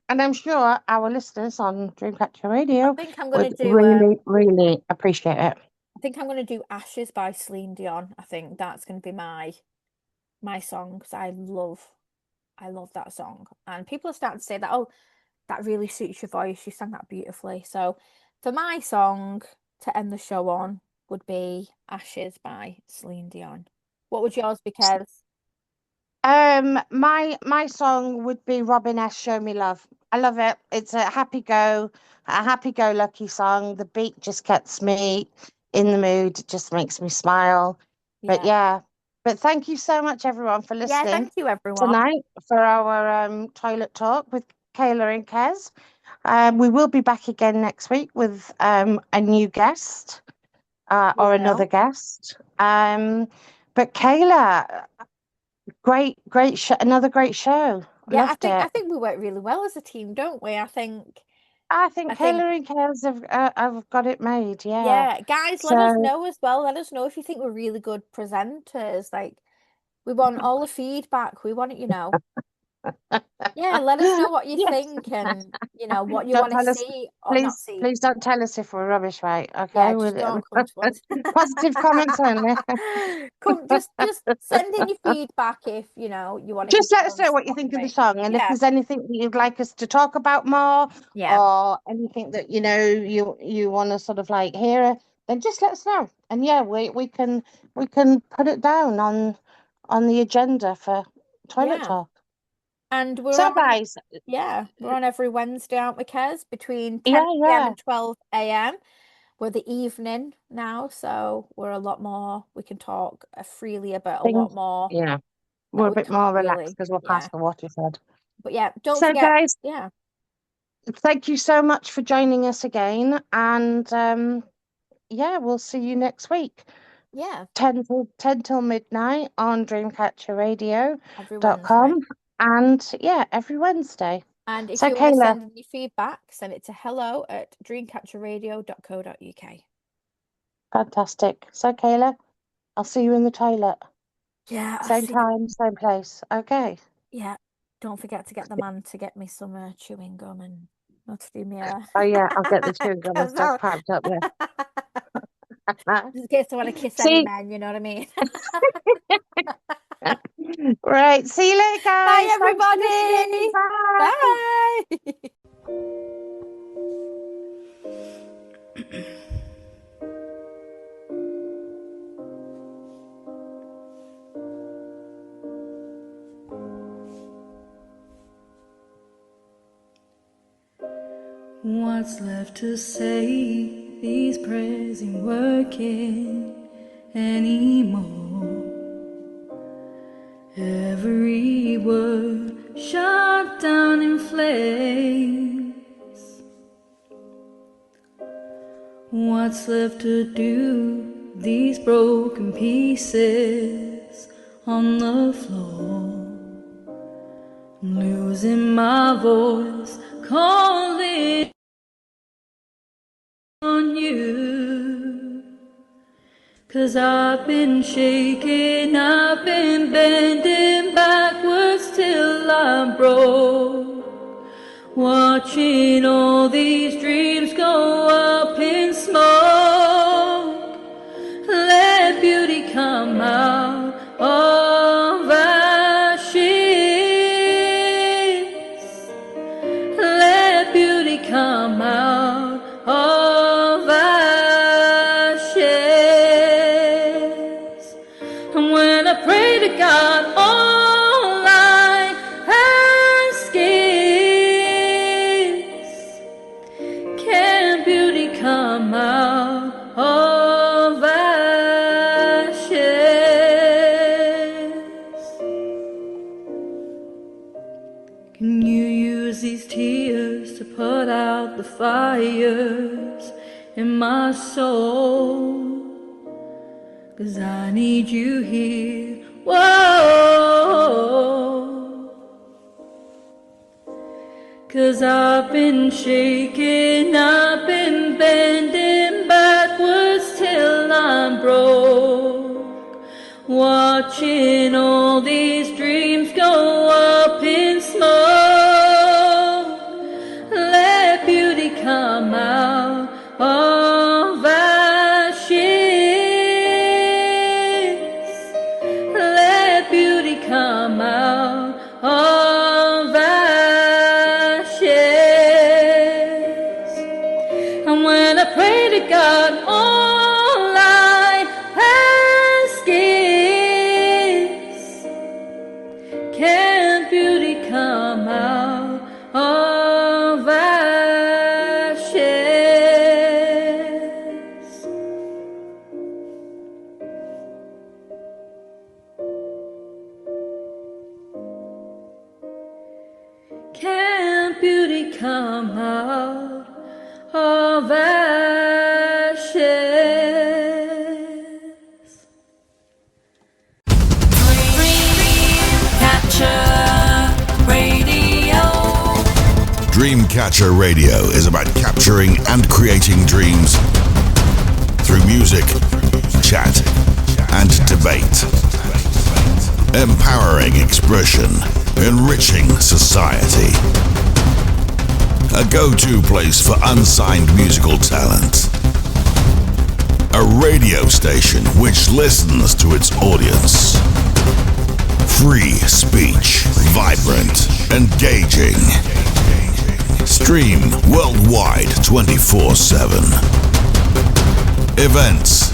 And I'm sure our listeners on Dreamcatcher I Radio think I'm gonna would do really, really appreciate it. I think I'm gonna do Ashes by Celine Dion. I think that's gonna be my song because I love that song. And people are starting to say that, oh, that really suits your voice. You sang that beautifully. So for my song to end the show on would be Ashes by Celine Dion. What would yours be, Kez? My song would be Robin S. Show Me Love. I love it. It's a happy-go-lucky song. The beat just gets me in the mood. It just makes me smile. But Yeah. yeah. But thank you so much, everyone, for Yeah, listening thank you everyone. tonight for our toilet talk with Kayla and Kes. We will be back again next week with a new guest or another guest. But Kayla, great show, another great show. Yeah, Loved I it. think we work really well as a team, don't we? I I think think Kayla and Kes have got it made. Yeah. yeah, guys, let us So know as well. Let us know if you think we're really good presenters. Like we want all the feedback. We want it, Yeah, let us know what you yes. think and what you Don't want to tell us, see or not see. please don't tell us if we're rubbish, right? Yeah, Okay. just don't come to us. Positive comments only. Come, just send in your feedback if you want to Just let hear us know us what you think of the operate. song, and if Yeah, there's anything that you'd like us to talk about more, yeah, or anything that you want to sort of like hear, then just let us know. And yeah, we can put it down on the agenda for toilet yeah. talk. And So guys, we're on every Wednesday, aren't we, Kez? Between 10 p.m. yeah, and 12 a.m. We're the evening now, so we're a lot more, we can talk freely about a lot things, more yeah, we're that a we bit more can't relaxed really. because we're Yeah. past the watershed. But yeah, don't So forget, guys, yeah, thank you so much for joining us again, and yeah, we'll see you next week. yeah, 10 till midnight on every Wednesday. dreamcatcherradio.com, and yeah, every Wednesday. And if So you want to Kayla, send any feedback, send it to hello@dreamcatcherradio.co.uk. fantastic. So Kayla, I'll see you in the toilet. Yeah, I'll Same see you. time, same place. Okay. Yeah, don't forget to get the man to get me some chewing gum and not to do me Oh yeah, I'll get the chewing gum and stuff packed up there. Just in case I want to kiss any See, man, you know what I mean? right. See you later, Bye, guys. Thanks for listening. everybody. Bye. Bye. What's left to say? These prayers ain't working. anymore. Every word shot down in flames. What's left to do? These broken pieces on the floor. I'm losing my voice, calling on you. 'Cause I've been shaking, I've been bending backwards till I'm broke. Watching all these dreams go up in smoke. Let beauty come out of ashes. Let beauty come out of ashes. And when I pray to God, all I ask is, can beauty come out of ashes? Can you use these tears to put out the fires in my soul? 'Cause I need you here, whoa. 'Cause I've been shaking, I've been bending backwards till I'm broke. Watching all these dreams go up in smoke. Let beauty come out of ashes. Let beauty come out of ashes. And when I pray to God, all I ask is, can beauty come out of ashes? Can beauty come out of ashes? Dreamcatcher Radio is about capturing and creating dreams through music, chat, and debate. Empowering expression, enriching society. A go-to place for unsigned musical talent. A radio station which listens to its audience. Free speech, vibrant, engaging. Stream worldwide 24/7. Events,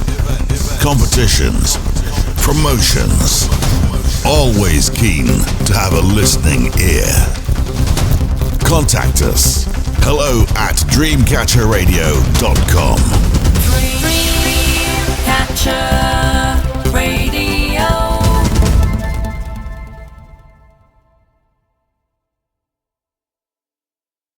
competitions, promotions. Always keen to have a listening ear. Contact us. hello@dreamcatcherradio.com. Dreamcatcher.